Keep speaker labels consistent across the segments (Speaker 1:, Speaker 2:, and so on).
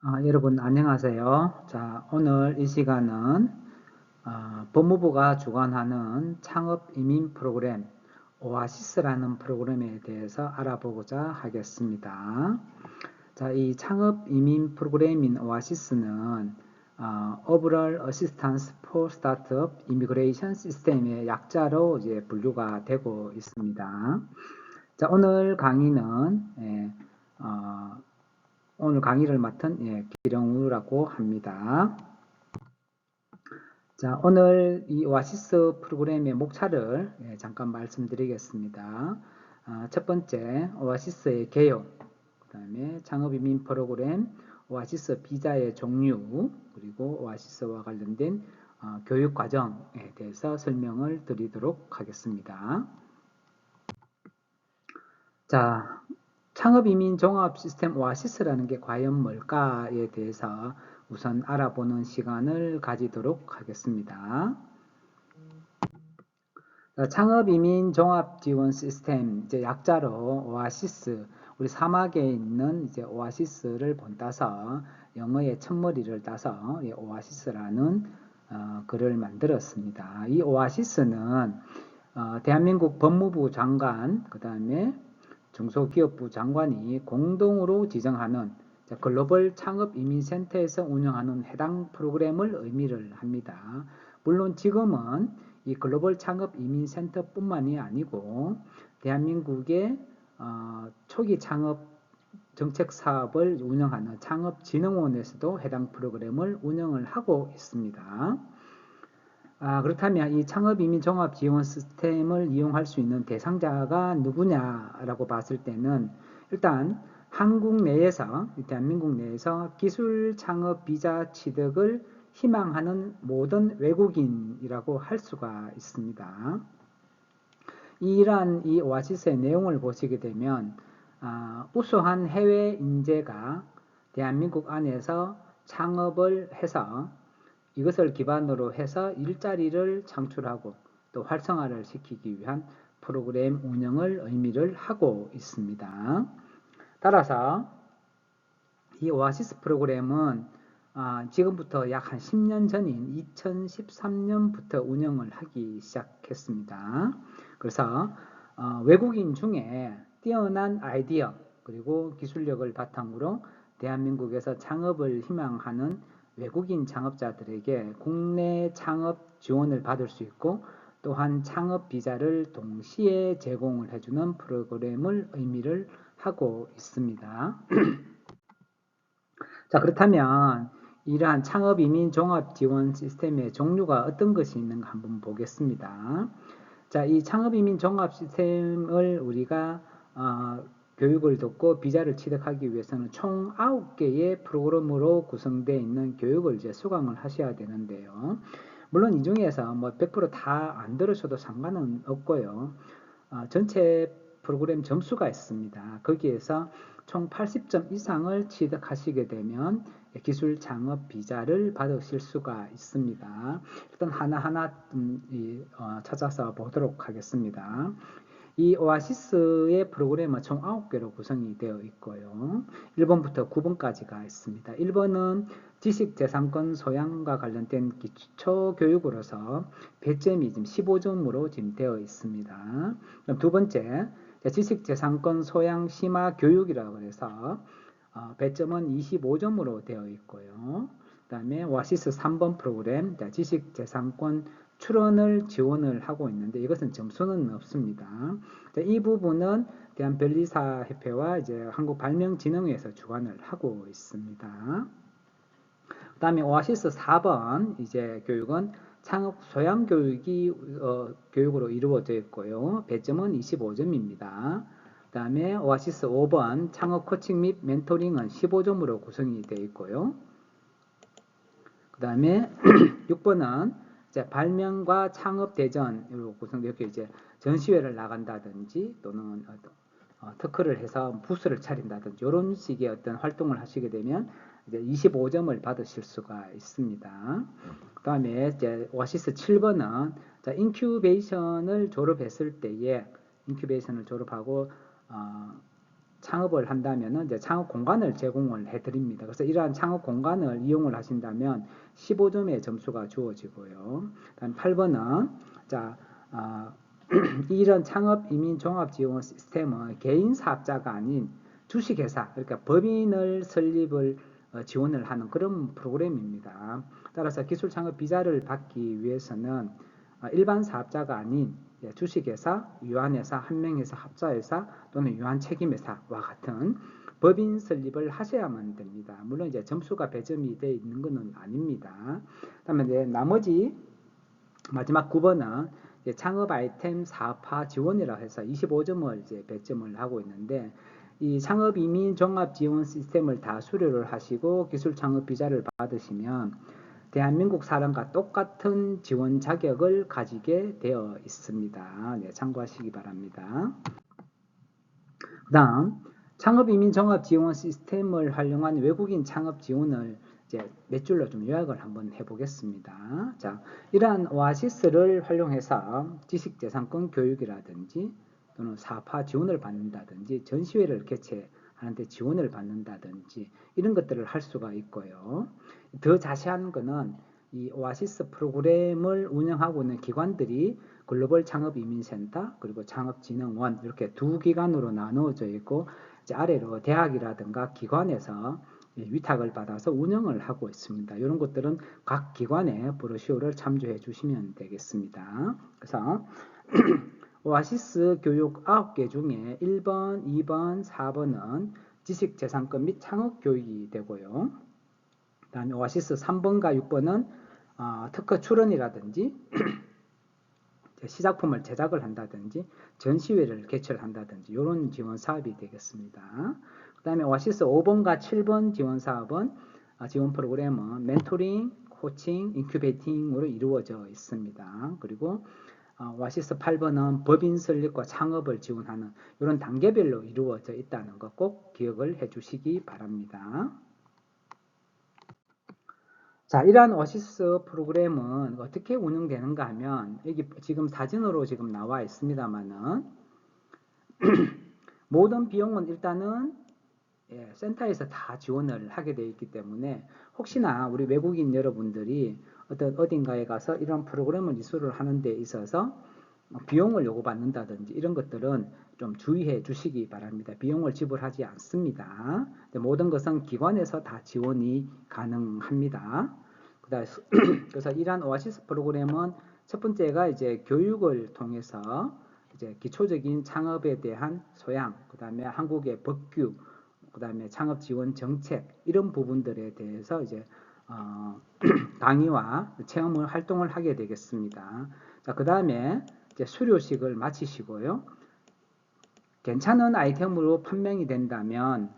Speaker 1: 여러분 안녕하세요. 자, 오늘 이 시간은 법무부가 주관하는 창업 이민 프로그램 오아시스라는 프로그램에 대해서 알아보고자 하겠습니다. 자, 이 창업 이민 프로그램인 오아시스는 Overall Assistance for Startup Immigration System의 약자로 이제 분류가 되고 있습니다. 자, 오늘 강의는 오늘 강의를 맡은 기령우라고 합니다. 자, 오늘 이 오아시스 프로그램의 목차를 잠깐 말씀드리겠습니다. 첫 번째, 오아시스의 개요, 그 다음에 창업이민 프로그램, 오아시스 비자의 종류, 그리고 오아시스와 관련된 교육 과정에 대해서 설명을 드리도록 하겠습니다. 자, 창업이민 종합시스템 오아시스라는 게 과연 뭘까에 대해서 우선 알아보는 시간을 가지도록 하겠습니다. 창업이민 종합지원시스템, 이제 약자로 오아시스, 우리 사막에 있는 이제 오아시스를 본따서 영어의 첫머리를 따서 오아시스라는 글을 만들었습니다. 이 오아시스는 대한민국 법무부 장관, 그 다음에 중소기업부 장관이 공동으로 지정하는 글로벌 창업이민센터에서 운영하는 해당 프로그램을 의미를 합니다. 물론 지금은 이 글로벌 창업이민센터뿐만이 아니고 대한민국의 초기 창업 정책 사업을 운영하는 창업진흥원에서도 해당 프로그램을 운영을 하고 있습니다. 그렇다면 이 창업이민 종합지원 시스템을 이용할 수 있는 대상자가 누구냐라고 봤을 때는 일단 한국 내에서, 대한민국 내에서 기술 창업 비자 취득을 희망하는 모든 외국인이라고 할 수가 있습니다. 이러한 이 오아시스의 내용을 보시게 되면 우수한 해외 인재가 대한민국 안에서 창업을 해서 이것을 기반으로 해서 일자리를 창출하고 또 활성화를 시키기 위한 프로그램 운영을 의미를 하고 있습니다. 따라서 이 오아시스 프로그램은 지금부터 약 한 10년 전인 2013년부터 운영을 하기 시작했습니다. 그래서 외국인 중에 뛰어난 아이디어 그리고 기술력을 바탕으로 대한민국에서 창업을 희망하는 외국인 창업자들에게 국내 창업 지원을 받을 수 있고 또한 창업 비자를 동시에 제공을 해주는 프로그램을 의미를 하고 있습니다. 자, 그렇다면 이러한 창업 이민 종합 지원 시스템의 종류가 어떤 것이 있는가 한번 보겠습니다. 자, 이 창업 이민 종합 시스템을 우리가 교육을 듣고 비자를 취득하기 위해서는 총 9개의 프로그램으로 구성되어 있는 교육을 이제 수강을 하셔야 되는데요. 물론 이 중에서 뭐 100% 다 안 들으셔도 상관은 없고요. 전체 프로그램 점수가 있습니다. 거기에서 총 80점 이상을 취득하시게 되면 기술 창업 비자를 받으실 수가 있습니다. 일단 하나하나 찾아서 보도록 하겠습니다. 이 오아시스의 프로그램은 총 9개로 구성이 되어 있고요. 1번부터 9번까지가 있습니다. 1번은 지식재산권 소양과 관련된 기초교육으로서 배점이 지금 15점으로 지금 되어 있습니다. 그럼 두 번째, 지식재산권 소양 심화 교육이라고 해서 배점은 25점으로 되어 있고요. 그 다음에 오아시스 3번 프로그램, 지식재산권 출원을 지원을 하고 있는데 이것은 점수는 없습니다. 이 부분은 대한변리사협회와 이제 한국발명진흥회에서 주관을 하고 있습니다. 그 다음에 오아시스 4번 이제 교육은 창업 소양 교육이 교육으로 이루어져 있고요. 배점은 25점입니다. 그 다음에 오아시스 5번 창업 코칭 및 멘토링은 15점으로 구성이 되어 있고요. 그 다음에 6번은 이제 발명과 창업 대전으로 구성되어 이렇게 이제 전시회를 나간다든지 또는 특허를 해서 부스를 차린다든지 이런 식의 어떤 활동을 하시게 되면 이제 25점을 받으실 수가 있습니다. 그 다음에 이제 오아시스 7번은 인큐베이션을 졸업했을 때에 인큐베이션을 졸업하고 창업을 한다면은 이제 창업 공간을 제공을 해드립니다. 그래서 이러한 창업 공간을 이용을 하신다면 15점의 점수가 주어지고요. 다음 8번은 자 이런 창업 이민 종합 지원 시스템은 개인 사업자가 아닌 주식회사, 그러니까 법인을 설립을 지원을 하는 그런 프로그램입니다. 따라서 기술 창업 비자를 받기 위해서는 일반 사업자가 아닌 주식회사, 유한회사, 한명회사, 합사회사 또는 유한책임회사와 같은 법인 설립을 하셔야만 됩니다. 물론 이제 점수가 배점이 되어 있는 것은 아닙니다. 그다음에 이제 나머지 마지막 9번은 창업 아이템 사업화 지원이라고 해서 25점을 이제 배점을 하고 있는데 이 창업 이민 종합 지원 시스템을 다 수료를 하시고 기술 창업 비자를 받으시면 대한민국 사람과 똑같은 지원 자격을 가지게 되어 있습니다. 네, 참고하시기 바랍니다. 그 다음 창업 이민 종합 지원 시스템을 활용한 외국인 창업 지원을 이제 몇 줄로 좀 요약을 한번 해보겠습니다. 자, 이러한 오아시스를 활용해서 지식재산권 교육이라든지 또는 사업화 지원을 받는다든지 전시회를 개최하는데 지원을 받는다든지 이런 것들을 할 수가 있고요. 더 자세한 거는 이 오아시스 프로그램을 운영하고 있는 기관들이 글로벌 창업이민센터 그리고 창업진흥원 이렇게 두 기관으로 나누어져 있고 이제 아래로 대학이라든가 기관에서 위탁을 받아서 운영을 하고 있습니다. 이런 것들은 각 기관의 브로슈어를 참조해 주시면 되겠습니다. 그래서 오아시스 교육 9개 중에 1번, 2번, 4번은 지식재산권 및 창업교육이 되고요. 그 다음에 오아시스 3번과 6번은 특허 출원이라든지 시작품을 제작을 한다든지 전시회를 개최를 한다든지 이런 지원 사업이 되겠습니다. 그 다음에 오아시스 5번과 7번 지원 사업은 지원 프로그램은 멘토링, 코칭, 인큐베이팅으로 이루어져 있습니다. 그리고 오아시스 8번은 법인 설립과 창업을 지원하는 이런 단계별로 이루어져 있다는 거 꼭 기억을 해 주시기 바랍니다. 자, 이러한 오아시스 프로그램은 어떻게 운영되는가 하면 여기 지금 사진으로 지금 나와 있습니다만은 모든 비용은 일단은 센터에서 다 지원을 하게 되어 있기 때문에 혹시나 우리 외국인 여러분들이 어딘가에 가서 이런 프로그램을 이수를 하는 데 있어서 비용을 요구받는다든지 이런 것들은 좀 주의해 주시기 바랍니다. 비용을 지불하지 않습니다. 모든 것은 기관에서 다 지원이 가능합니다. 그래서 이러한 오아시스 프로그램은 첫 번째가 이제 교육을 통해서 이제 기초적인 창업에 대한 소양, 그 다음에 한국의 법규, 그 다음에 창업 지원 정책 이런 부분들에 대해서 이제 강의와 체험을 활동을 하게 되겠습니다. 자, 그 다음에 이제 수료식을 마치시고요. 괜찮은 아이템으로 판명이 된다면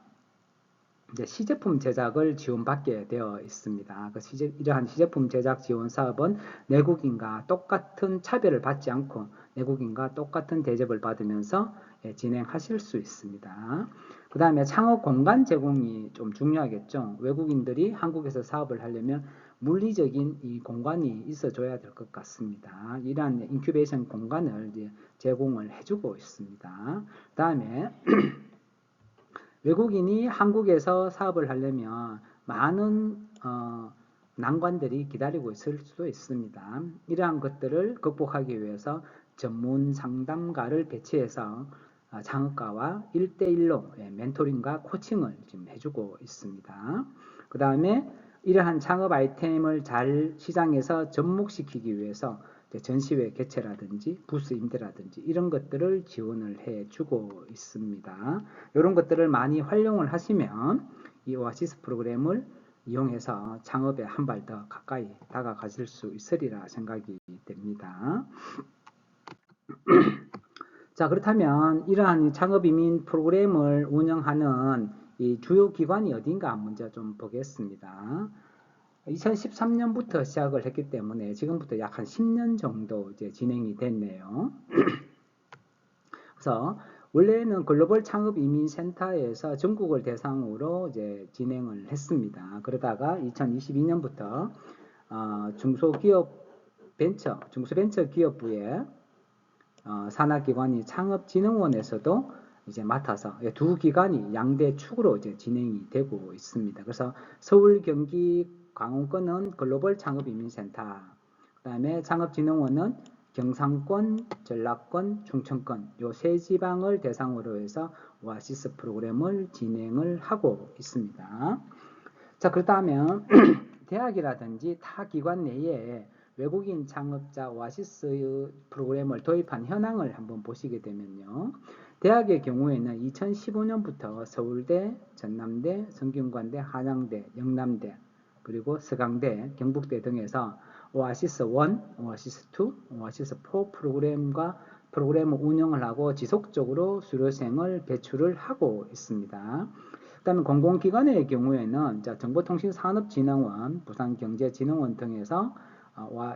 Speaker 1: 이제 시제품 제작을 지원받게 되어 있습니다. 이러한 시제품 제작 지원 사업은 내국인과 똑같은 차별을 받지 않고 내국인과 똑같은 대접을 받으면서 진행하실 수 있습니다. 그 다음에 창업 공간 제공이 좀 중요하겠죠. 외국인들이 한국에서 사업을 하려면 물리적인 이 공간이 있어줘야 될 것 같습니다. 이러한 인큐베이션 공간을 이제 제공을 해주고 있습니다. 그 다음에 외국인이 한국에서 사업을 하려면 많은 난관들이 기다리고 있을 수도 있습니다. 이러한 것들을 극복하기 위해서 전문 상담가를 배치해서 창업가와 1대1로 멘토링과 코칭을 지금 해주고 있습니다. 그 다음에 이러한 창업 아이템을 잘 시장에서 접목시키기 위해서 전시회 개최라든지 부스 임대라든지 이런 것들을 지원을 해주고 있습니다. 이런 것들을 많이 활용을 하시면 이 오아시스 프로그램을 이용해서 창업에 한 발 더 가까이 다가가실 수 있으리라 생각이 됩니다. 자, 그렇다면 이러한 창업이민 프로그램을 운영하는 이 주요 기관이 어딘가 먼저 좀 보겠습니다. 2013년부터 시작을 했기 때문에 지금부터 약 한 10년 정도 이제 진행이 됐네요. 그래서 원래는 글로벌 창업 이민 센터에서 전국을 대상으로 이제 진행을 했습니다. 그러다가 2022년부터 중소벤처기업부의 산하기관인 창업진흥원에서도 이제 맡아서 두 기관이 양대 축으로 이제 진행이 되고 있습니다. 그래서 서울, 경기, 강원권은 글로벌 창업이민센터, 그다음에 창업진흥원은 경상권, 전라권, 충청권 요 세 지방을 대상으로 해서 오아시스 프로그램을 진행을 하고 있습니다. 자, 그렇다면 대학이라든지 타 기관 내에 외국인 창업자 오아시스 프로그램을 도입한 현황을 한번 보시게 되면요. 대학의 경우에는 2015년부터 서울대, 전남대, 성균관대, 한양대, 영남대, 그리고 서강대, 경북대 등에서 오아시스 1, 오아시스 2, 오아시스 4 프로그램을 운영을 하고 지속적으로 수료생을 배출을 하고 있습니다. 그다음에 공공기관의 경우에는 정보통신산업진흥원, 부산경제진흥원 등에서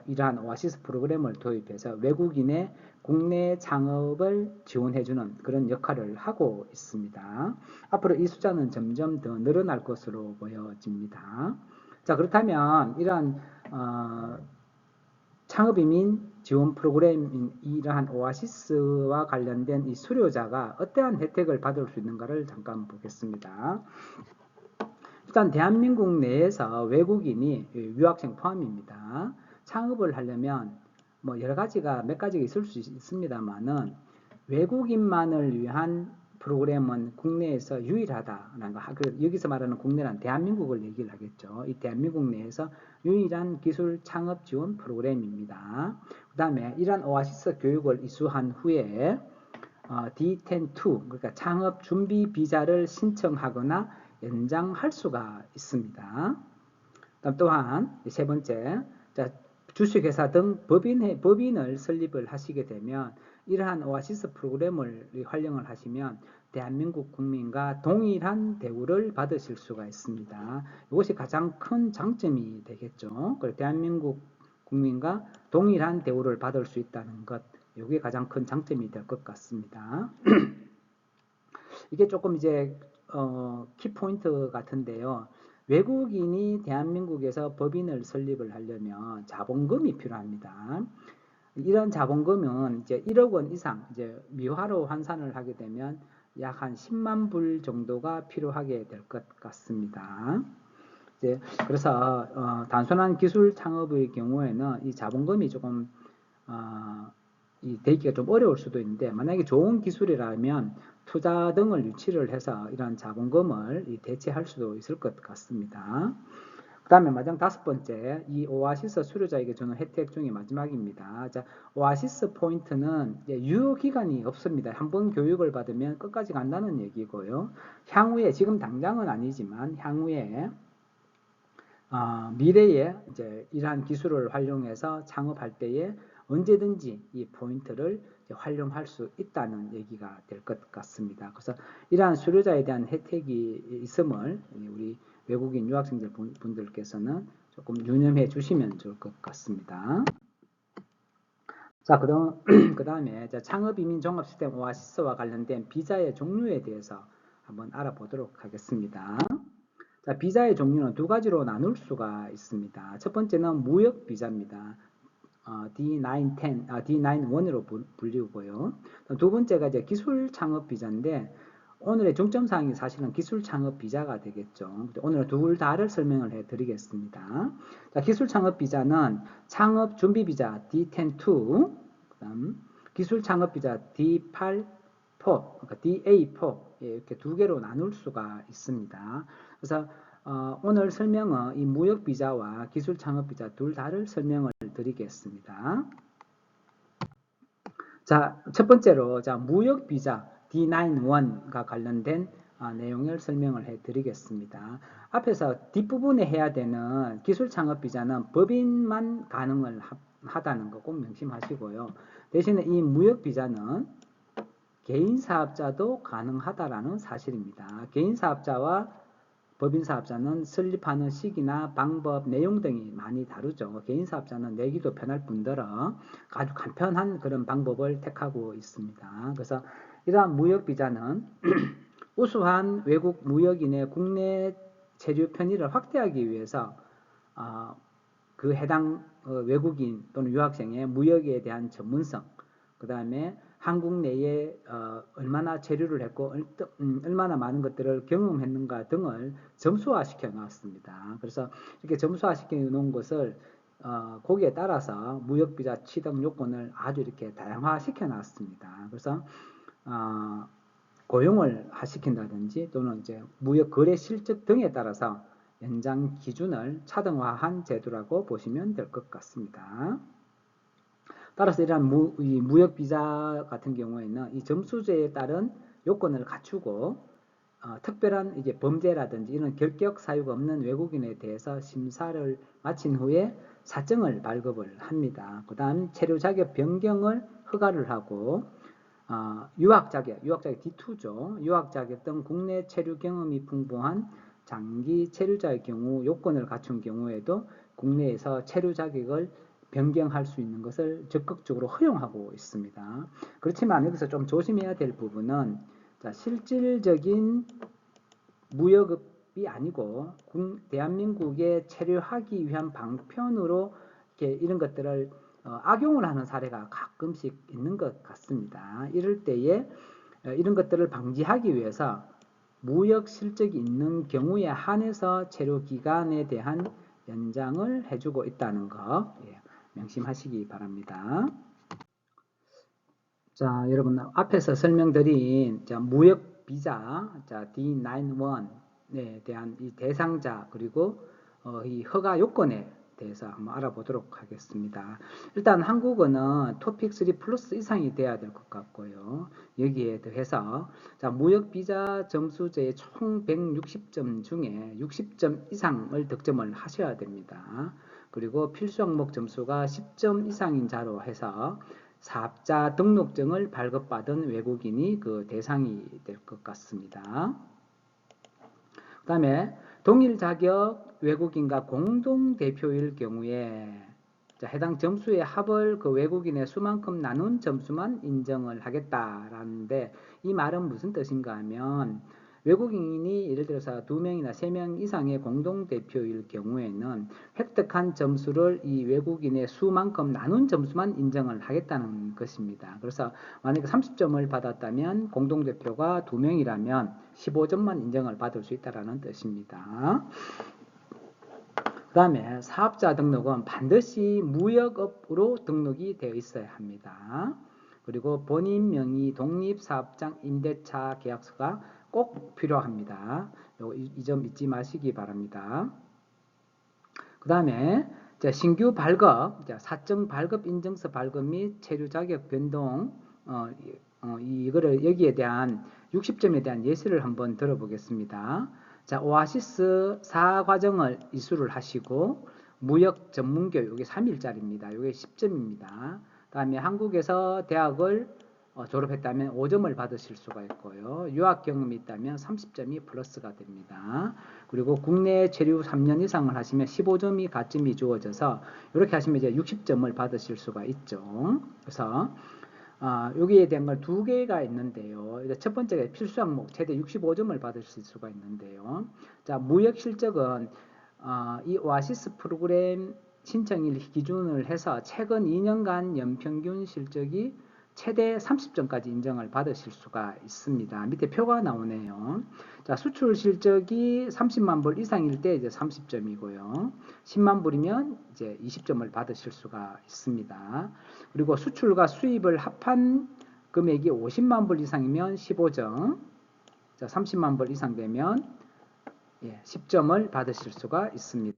Speaker 1: 이러한 오아시스 프로그램을 도입해서 외국인의 국내 창업을 지원해주는 그런 역할을 하고 있습니다. 앞으로 이 숫자는 점점 더 늘어날 것으로 보여집니다. 자, 그렇다면 이러한 창업이민 지원 프로그램인 이러한 오아시스와 관련된 이 수료자가 어떠한 혜택을 받을 수 있는가를 잠깐 보겠습니다. 일단 대한민국 내에서 외국인이 유학생 포함입니다. 창업을 하려면 뭐 여러 가지가 몇 가지가 있을 수 있습니다만은 외국인만을 위한 프로그램은 국내에서 유일하다라는 거. 여기서 말하는 국내란 대한민국을 얘기를 하겠죠. 이 대한민국 내에서 유일한 기술 창업 지원 프로그램입니다. 그 다음에 이러한 오아시스 교육을 이수한 후에 D10-2 그러니까 창업 준비 비자를 신청하거나 연장할 수가 있습니다. 또한 세 번째, 주식회사 등 법인을 설립을 하시게 되면 이러한 오아시스 프로그램을 활용을 하시면 대한민국 국민과 동일한 대우를 받으실 수가 있습니다. 이것이 가장 큰 장점이 되겠죠. 대한민국 국민과 동일한 대우를 받을 수 있다는 것, 이게 가장 큰 장점이 될 것 같습니다. 이게 조금 이제 키포인트 같은데요. 외국인이 대한민국에서 법인을 설립을 하려면 자본금이 필요합니다. 이런 자본금은 이제 1억 원 이상 이제 미화로 환산을 하게 되면 약 한 10만 불 정도가 필요하게 될 것 같습니다. 이제 그래서 단순한 기술 창업의 경우에는 이 자본금이 조금 되기가 좀 어려울 수도 있는데 만약에 좋은 기술이라면 투자 등을 유치를 해서 이런 자본금을 대체할 수도 있을 것 같습니다. 그 다음에 마지막 다섯 번째, 이 오아시스 수료자에게 주는 혜택 중에 마지막입니다. 자, 오아시스 포인트는 유효기간이 없습니다. 한번 교육을 받으면 끝까지 간다는 얘기고요. 향후에, 지금 당장은 아니지만 향후에 미래에 이제 이러한 기술을 활용해서 창업할 때에 언제든지 이 포인트를 활용할 수 있다는 얘기가 될 것 같습니다. 그래서 이러한 수료자에 대한 혜택이 있음을 우리 외국인 유학생들 분들께서는 조금 유념해 주시면 좋을 것 같습니다. 자, 그 다음에 창업이민 종합시스템 오아시스와 관련된 비자의 종류에 대해서 한번 알아보도록 하겠습니다. 자, 비자의 종류는 두 가지로 나눌 수가 있습니다. 첫 번째는 무역 비자입니다. D910, D91으로 불리고요. 두 번째가 이제 기술 창업 비자인데 오늘의 중점 사항이 사실은 기술 창업 비자가 되겠죠. 오늘은 둘 다를 설명을 해 드리겠습니다. 자, 기술 창업 비자는 창업 준비 비자 D102, 그다음 기술 창업 비자 D84, 그러니까 DA4 이렇게 두 개로 나눌 수가 있습니다. 그래서 오늘 설명은 이 무역 비자와 기술 창업 비자 둘 다를 설명을 드리겠습니다. 자, 첫 번째로 무역 비자 D91과 관련된 내용을 설명을 해 드리겠습니다. 앞에서 뒷부분에 해야 되는 기술 창업 비자는 법인만 가능을 하다는 거 꼭 명심하시고요. 대신에 이 무역 비자는 개인 사업자도 가능하다라는 사실입니다. 개인 사업자와 법인 사업자는 설립하는 시기나 방법, 내용 등이 많이 다르죠. 개인 사업자는 내기도 편할 뿐더러 아주 간편한 그런 방법을 택하고 있습니다. 그래서 이러한 무역 비자는 우수한 외국 무역인의 국내 체류 편의를 확대하기 위해서 그 해당 외국인 또는 유학생의 무역에 대한 전문성, 그 다음에 한국 내에 얼마나 체류를 했고 얼마나 많은 것들을 경험했는가 등을 점수화시켜 놨습니다. 그래서 이렇게 점수화시켜 놓은 것을 거기에 따라서 무역비자 취득 요건을 아주 이렇게 다양화시켜 놨습니다. 그래서 고용을 시킨다든지 또는 이제 무역 거래 실적 등에 따라서 연장 기준을 차등화한 제도라고 보시면 될 것 같습니다. 따라서 이러한 무역 비자 같은 경우에는 이 점수제에 따른 요건을 갖추고 특별한 이제 범죄라든지 이런 결격 사유가 없는 외국인에 대해서 심사를 마친 후에 사증을 발급을 합니다. 그 다음 체류 자격 변경을 허가를 하고 유학 자격 D2죠. 유학 자격 등 국내 체류 경험이 풍부한 장기 체류자의 경우 요건을 갖춘 경우에도 국내에서 체류 자격을 변경할 수 있는 것을 적극적으로 허용하고 있습니다. 그렇지만 여기서 좀 조심해야 될 부분은 실질적인 무역업이 아니고 대한민국에 체류하기 위한 방편으로 이렇게 이런 것들을 악용을 하는 사례가 가끔씩 있는 것 같습니다. 이럴 때에 이런 것들을 방지하기 위해서 무역 실적이 있는 경우에 한해서 체류 기간에 대한 연장을 해주고 있다는 거 명심하시기 바랍니다. 자, 여러분 앞에서 설명드린 무역 비자 D91에 대한 이 대상자 그리고 이 허가 요건에 대해서 한번 알아보도록 하겠습니다. 일단 한국어는 토픽 3 플러스 이상이 돼야 될 것 같고요. 여기에 더해서 무역 비자 점수제의 총 160점 중에 60점 이상을 득점을 하셔야 됩니다. 그리고 필수 항목 점수가 10점 이상인 자로 해서 사업자 등록증을 발급받은 외국인이 그 대상이 될 것 같습니다. 그 다음에 동일 자격 외국인과 공동대표일 경우에 해당 점수의 합을 그 외국인의 수만큼 나눈 점수만 인정을 하겠다라는데 이 말은 무슨 뜻인가 하면 외국인이 예를 들어서 2명이나 3명 이상의 공동대표일 경우에는 획득한 점수를 이 외국인의 수만큼 나눈 점수만 인정을 하겠다는 것입니다. 그래서 만약에 30점을 받았다면 공동대표가 2명이라면 15점만 인정을 받을 수 있다는 뜻입니다. 그 다음에 사업자 등록은 반드시 무역업으로 등록이 되어 있어야 합니다. 그리고 본인 명의 독립사업장 임대차 계약서가 꼭 필요합니다. 이 점 잊지 마시기 바랍니다. 그 다음에 신규 발급, 사적 발급 인증서 발급 및 체류 자격 변동 이거를 여기에 대한 60점에 대한 예시를 한번 들어보겠습니다. 자, 오아시스 4과정을 이수를 하시고 무역 전문교육 이게 3일짜리입니다. 이게 10점입니다. 그 다음에 한국에서 대학을 졸업했다면 5점을 받으실 수가 있고요. 유학 경험이 있다면 30점이 플러스가 됩니다. 그리고 국내 체류 3년 이상을 하시면 15점이 가점이 주어져서 이렇게 하시면 이제 60점을 받으실 수가 있죠. 그래서 여기에 대한 걸 2개가 있는데요. 첫 번째가 필수 항목 최대 65점을 받으실 수가 있는데요. 자, 무역 실적은 이 오아시스 프로그램 신청일 기준을 해서 최근 2년간 연평균 실적이 최대 30점까지 인정을 받으실 수가 있습니다. 밑에 표가 나오네요. 자, 수출 실적이 30만 불 이상일 때 이제 30점이고요. 10만 불이면 이제 20점을 받으실 수가 있습니다. 그리고 수출과 수입을 합한 금액이 50만 불 이상이면 15점. 자, 30만 불 이상 되면 10점을 받으실 수가 있습니다.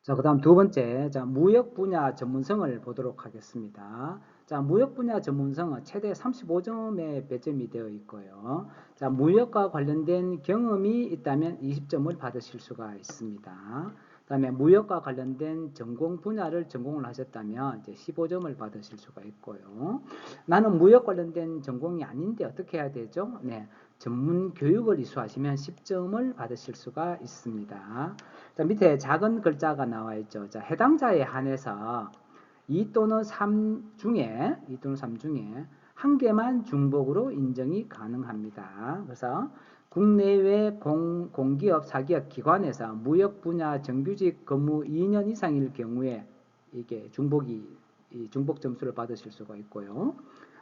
Speaker 1: 자, 그 다음 두 번째, 무역 분야 전문성을 보도록 하겠습니다. 자, 무역 분야 전문성은 최대 35점의 배점이 되어 있고요. 자, 무역과 관련된 경험이 있다면 20점을 받으실 수가 있습니다. 그 다음에 무역과 관련된 전공 분야를 전공을 하셨다면 이제 15점을 받으실 수가 있고요. 나는 무역 관련된 전공이 아닌데 어떻게 해야 되죠? 네, 전문 교육을 이수하시면 10점을 받으실 수가 있습니다. 자, 밑에 작은 글자가 나와 있죠. 자, 해당자에 한해서 2 또는 3 중에 한 개만 중복으로 인정이 가능합니다. 그래서 국내외 공기업, 사기업, 기관에서 무역 분야 정규직 근무 2년 이상일 경우에 이게 중복 점수를 받으실 수가 있고요.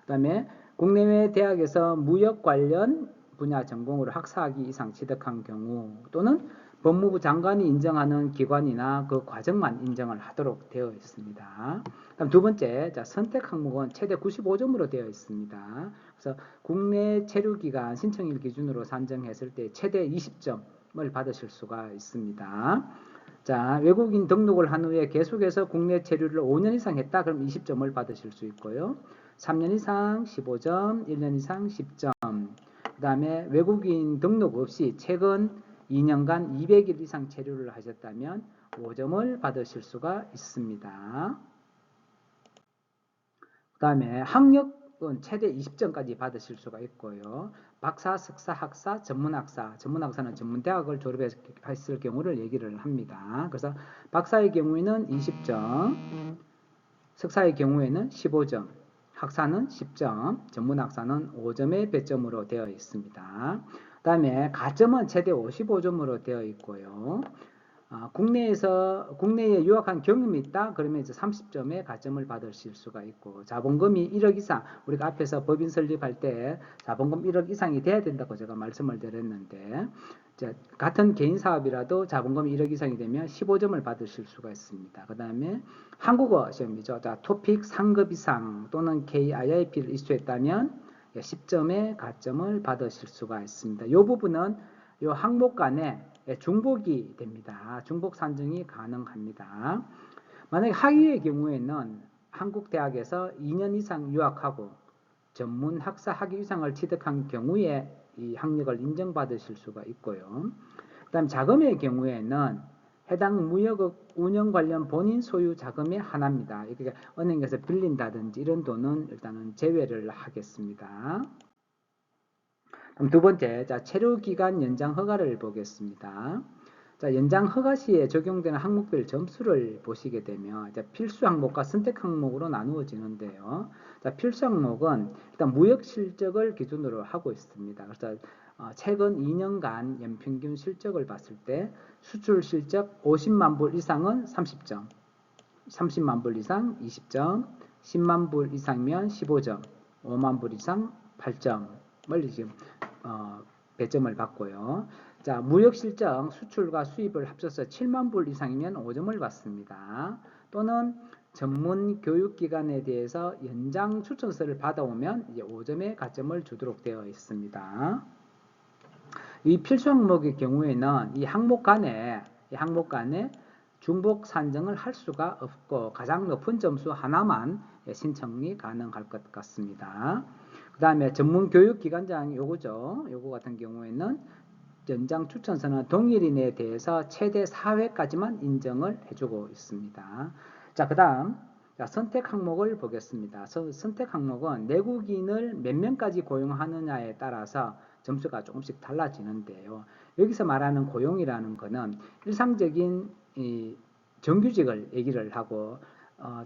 Speaker 1: 그다음에 국내외 대학에서 무역 관련 분야 전공으로 학사학위 이상 취득한 경우 또는 법무부 장관이 인정하는 기관이나 그 과정만 인정을 하도록 되어 있습니다. 그다음 두 번째, 자, 선택 항목은 최대 95점으로 되어 있습니다. 그래서 국내 체류기간 신청일 기준으로 산정했을 때 최대 20점을 받으실 수가 있습니다. 자, 외국인 등록을 한 후에 계속해서 국내 체류를 5년 이상 했다. 그럼 20점을 받으실 수 있고요. 3년 이상 15점, 1년 이상 10점. 그 다음에 외국인 등록 없이 최근 2년간 200일 이상 체류를 하셨다면 5점을 받으실 수가 있습니다. 그 다음에 학력은 최대 20점까지 받으실 수가 있고요. 박사, 석사, 학사, 전문학사는 전문대학을 졸업했을 경우를 얘기를 합니다. 그래서 박사의 경우에는 20점, 석사의 경우에는 15점, 학사는 10점, 전문학사는 5점의 배점으로 되어 있습니다. 그 다음에 가점은 최대 55점으로 되어 있고요. 국내에 유학한 경험이 있다? 그러면 이제 30점의 가점을 받으실 수가 있고, 자본금이 1억 이상, 우리가 앞에서 법인 설립할 때 자본금 1억 이상이 돼야 된다고 제가 말씀을 드렸는데, 같은 개인 사업이라도 자본금이 1억 이상이 되면 15점을 받으실 수가 있습니다. 그 다음에 한국어 시험이죠. 자, 토픽 상급 이상 또는 KIIP를 이수했다면 10점의 가점을 받으실 수가 있습니다. 이 부분은 이 항목 간에 중복이 됩니다. 중복 산정이 가능합니다. 만약에 학위의 경우에는 한국 대학에서 2년 이상 유학하고 전문 학사 학위 이상을 취득한 경우에 이 학력을 인정받으실 수가 있고요. 그다음 자금의 경우에는 해당 무역 운영 관련 본인 소유 자금의 하나입니다. 그러니까 은행에서 빌린다든지 이런 돈은 일단은 제외를 하겠습니다. 그럼 두 번째, 자, 체류기간 연장 허가를 보겠습니다. 자, 연장 허가 시에 적용되는 항목별 점수를 보시게 되면 이제 필수 항목과 선택 항목으로 나누어지는데요. 자, 필수 항목은 일단 무역 실적을 기준으로 하고 있습니다. 그래서 최근 2년간 연평균 실적을 봤을 때 수출 실적 50만 불 이상은 30점, 30만 불 이상 20점, 10만 불 이상이면 15점, 5만 불 이상 8점을 지금 배점을 받고요. 자, 무역 실적 수출과 수입을 합쳐서 7만 불 이상이면 5점을 받습니다. 또는 전문 교육기관에 대해서 연장 추천서를 받아오면 이제 5점의 가점을 주도록 되어 있습니다. 이 필수 항목의 경우에는 이 항목 간에 중복 산정을 할 수가 없고 가장 높은 점수 하나만 신청이 가능할 것 같습니다. 그 다음에 전문교육기관장 요거죠. 요거 같은 경우에는 연장 추천서는 동일인에 대해서 최대 4회까지만 인정을 해주고 있습니다. 자, 그 다음 선택 항목을 보겠습니다. 선택 항목은 내국인을 몇 명까지 고용하느냐에 따라서 점수가 조금씩 달라지는데요. 여기서 말하는 고용이라는 것은 일상적인 정규직을 얘기를 하고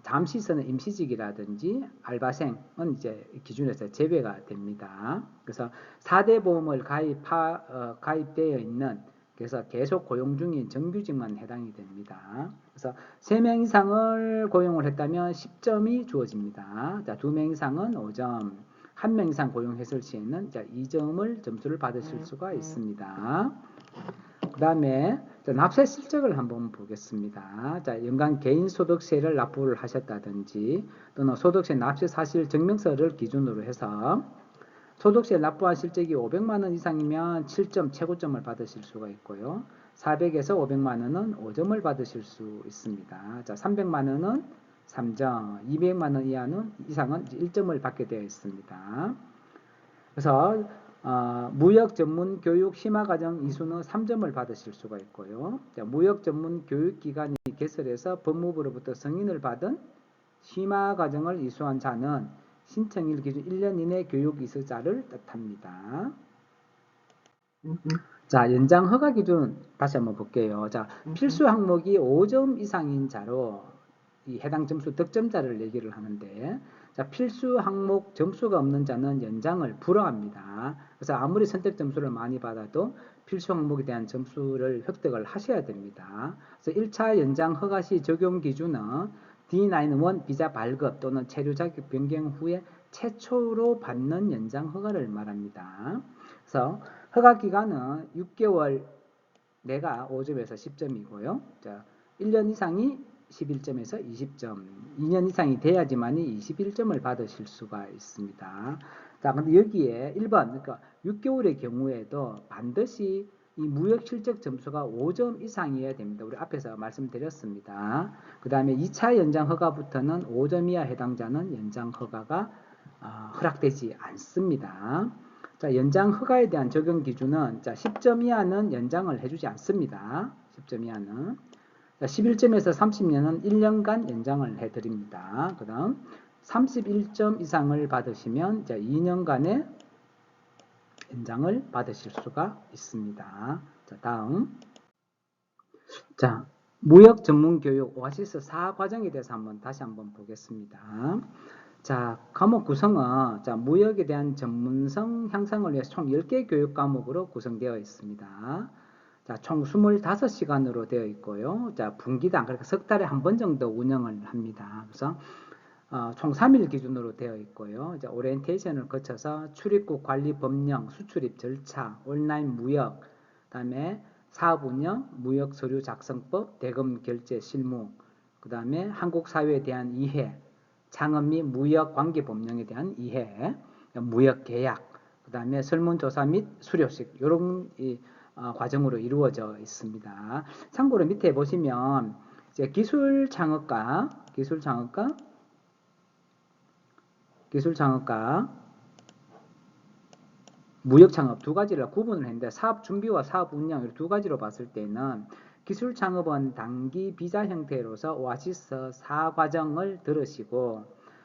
Speaker 1: 잠시서는 임시직이라든지 알바생은 이제 기준에서 제외가 됩니다. 그래서 4대 보험을 가입되어 있는 그래서 계속 고용 중인 정규직만 해당이 됩니다. 그래서 3명 이상을 고용을 했다면 10점이 주어집니다. 자, 2명 이상은 5점, 1명 이상 고용했을 시에는 2점을 점수를 받으실 수가 있습니다. 그 다음에 납세 실적을 한번 보겠습니다. 자, 연간 개인소득세를 납부를 하셨다든지 또는 소득세 납세 사실 증명서를 기준으로 해서 소득세 납부한 실적이 500만 원 이상이면 7점 최고점을 받으실 수가 있고요. 400에서 500만 원은 5점을 받으실 수 있습니다. 자, 300만 원은 3점, 200만 원 이상은 1점을 받게 되어 있습니다. 그래서 무역 전문 교육 심화과정 이수는 3점을 받으실 수가 있고요. 자, 무역 전문 교육기관이 개설해서 법무부로부터 승인을 받은 심화과정을 이수한 자는 신청일 기준 1년 이내 교육 이수자를 뜻합니다. 자, 연장 허가 기준 다시 한번 볼게요. 자, 필수 항목이 5점 이상인 자로 이 해당 점수 득점자를 얘기를 하는데, 자, 필수 항목 점수가 없는 자는 연장을 불허합니다. 그래서 아무리 선택 점수를 많이 받아도 필수 항목에 대한 점수를 획득을 하셔야 됩니다. 그래서 1차 연장 허가 시 적용 기준은 D91 비자 발급 또는 체류 자격 변경 후에 최초로 받는 연장 허가를 말합니다. 그래서 허가 기간은 6개월 내가 5점에서 10점이고요. 자, 1년 이상이 11점에서 20점, 2년 이상이 돼야지만이 21점을 받으실 수가 있습니다. 자, 근데 여기에 1번, 그러니까 6개월의 경우에도 반드시 이 무역 실적 점수가 5점 이상이어야 됩니다. 우리 앞에서 말씀드렸습니다. 그 다음에 2차 연장 허가부터는 5점 이하 해당자는 연장 허가가 허락되지 않습니다. 자, 연장 허가에 대한 적용 기준은 자, 10점 이하는 연장을 해주지 않습니다. 10점 이하는. 자, 11점에서 30년은 1년간 연장을 해드립니다. 그 다음 31점 이상을 받으시면 자, 2년간의 연장을 받으실 수가 있습니다. 자, 다음. 자, 무역 전문 교육 오아시스 4과정에 대해서 다시 한번 보겠습니다. 자, 과목 구성은 자, 무역에 대한 전문성 향상을 위해서 총 10개 교육 과목으로 구성되어 있습니다. 자, 총 25시간으로 되어 있고요. 자, 분기당, 그러니까 석 달에 한 번 정도 운영을 합니다. 그래서 총 3일 기준으로 되어 있고요. 이제 오리엔테이션을 거쳐서 출입국 관리 법령, 수출입 절차, 온라인 무역, 그다음에 사업 운영, 무역 서류 작성법, 대금 결제 실무, 그다음에 한국 사회에 대한 이해, 창업 및 무역 관계 법령에 대한 이해, 무역 계약, 그다음에 설문조사 및 수료식 이런 과정으로 이루어져 있습니다. 참고로 밑에 보시면 이제 기술 창업과 무역 창업 두 가지를 구분을 했는데 사업 준비와 사업 운영 이 두 가지로 봤을 때는 기술 창업은 단기 비자 형태로서 오아시스 4과정을 들으시고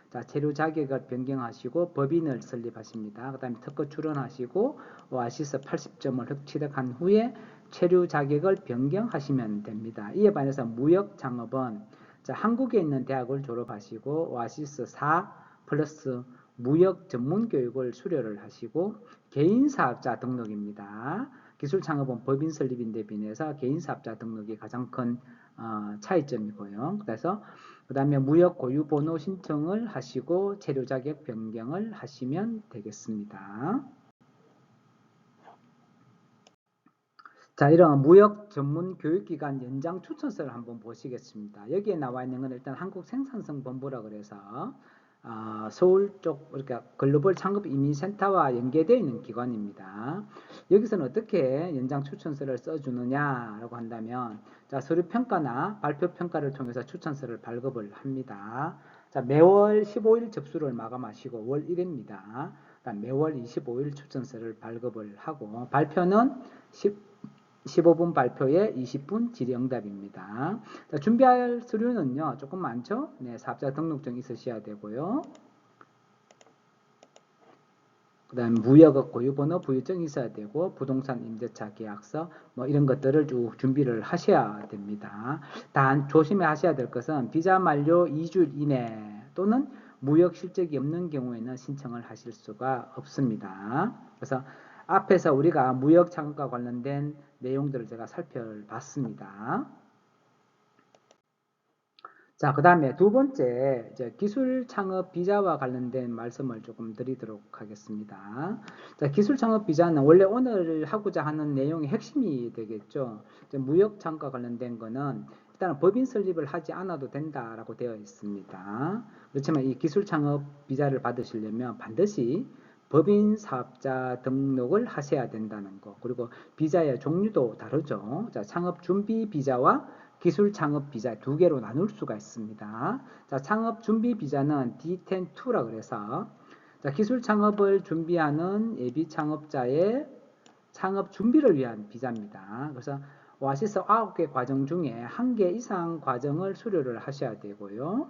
Speaker 1: 자, 체류 자격을 변경하시고 법인을 설립하십니다. 그 다음에 특허 출원하시고 오아시스 80점을 취득한 후에 체류 자격을 변경하시면 됩니다. 이에 반해서 무역 창업은 자, 한국에 있는 대학을 졸업하시고 오아시스 4 플러스 무역 전문 교육을 수료를 하시고 개인 사업자 등록입니다. 기술 창업은 법인 설립인 데 비해서 개인 사업자 등록이 가장 큰 차이점이고요. 그래서 그 다음에 무역 고유 번호 신청을 하시고 체류 자격 변경을 하시면 되겠습니다. 자, 이런 무역 전문 교육기관 연장 추천서를 한번 보시겠습니다. 여기에 나와 있는 건 일단 한국생산성본부라 그래서 서울 쪽 그러니까 글로벌 창업 이민센터와 연계되어 있는 기관입니다. 여기서는 어떻게 연장 추천서를 써주느냐라고 한다면 자, 서류 평가나 발표 평가를 통해서 추천서를 발급을 합니다. 자, 매월 15일 접수를 마감하시고 월 1회입니다. 매월 25일 추천서를 발급을 하고 발표는 15분 발표에 20분 질의응답입니다. 자, 준비할 서류는요, 조금 많죠? 네, 사업자 등록증 있으셔야 되고요. 그 다음에 무역 고유번호 부유증 있어야 되고, 부동산 임대차 계약서, 뭐 이런 것들을 쭉 준비를 하셔야 됩니다. 단, 조심해 하셔야 될 것은 비자 만료 2주 이내 또는 무역 실적이 없는 경우에는 신청을 하실 수가 없습니다. 그래서 앞에서 우리가 무역 창업과 관련된 내용들을 제가 살펴봤습니다. 자, 그 다음에 두 번째 이제 기술 창업 비자와 관련된 말씀을 조금 드리도록 하겠습니다. 자, 기술 창업 비자는 원래 오늘 하고자 하는 내용의 핵심이 되겠죠. 무역 창업과 관련된 거는 일단 법인 설립을 하지 않아도 된다라고 되어 있습니다. 그렇지만 이 기술 창업 비자를 받으시려면 반드시 법인 사업자 등록을 하셔야 된다는 거. 그리고 비자의 종류도 다르죠. 자, 창업 준비 비자와 기술 창업 비자 두 개로 나눌 수가 있습니다. 자, 창업 준비 비자는 D10-2라 그래서 자, 기술 창업을 준비하는 예비 창업자의 창업 준비를 위한 비자입니다. 그래서 오아시스 9개 과정 중에 1개 이상 과정을 수료를 하셔야 되고요.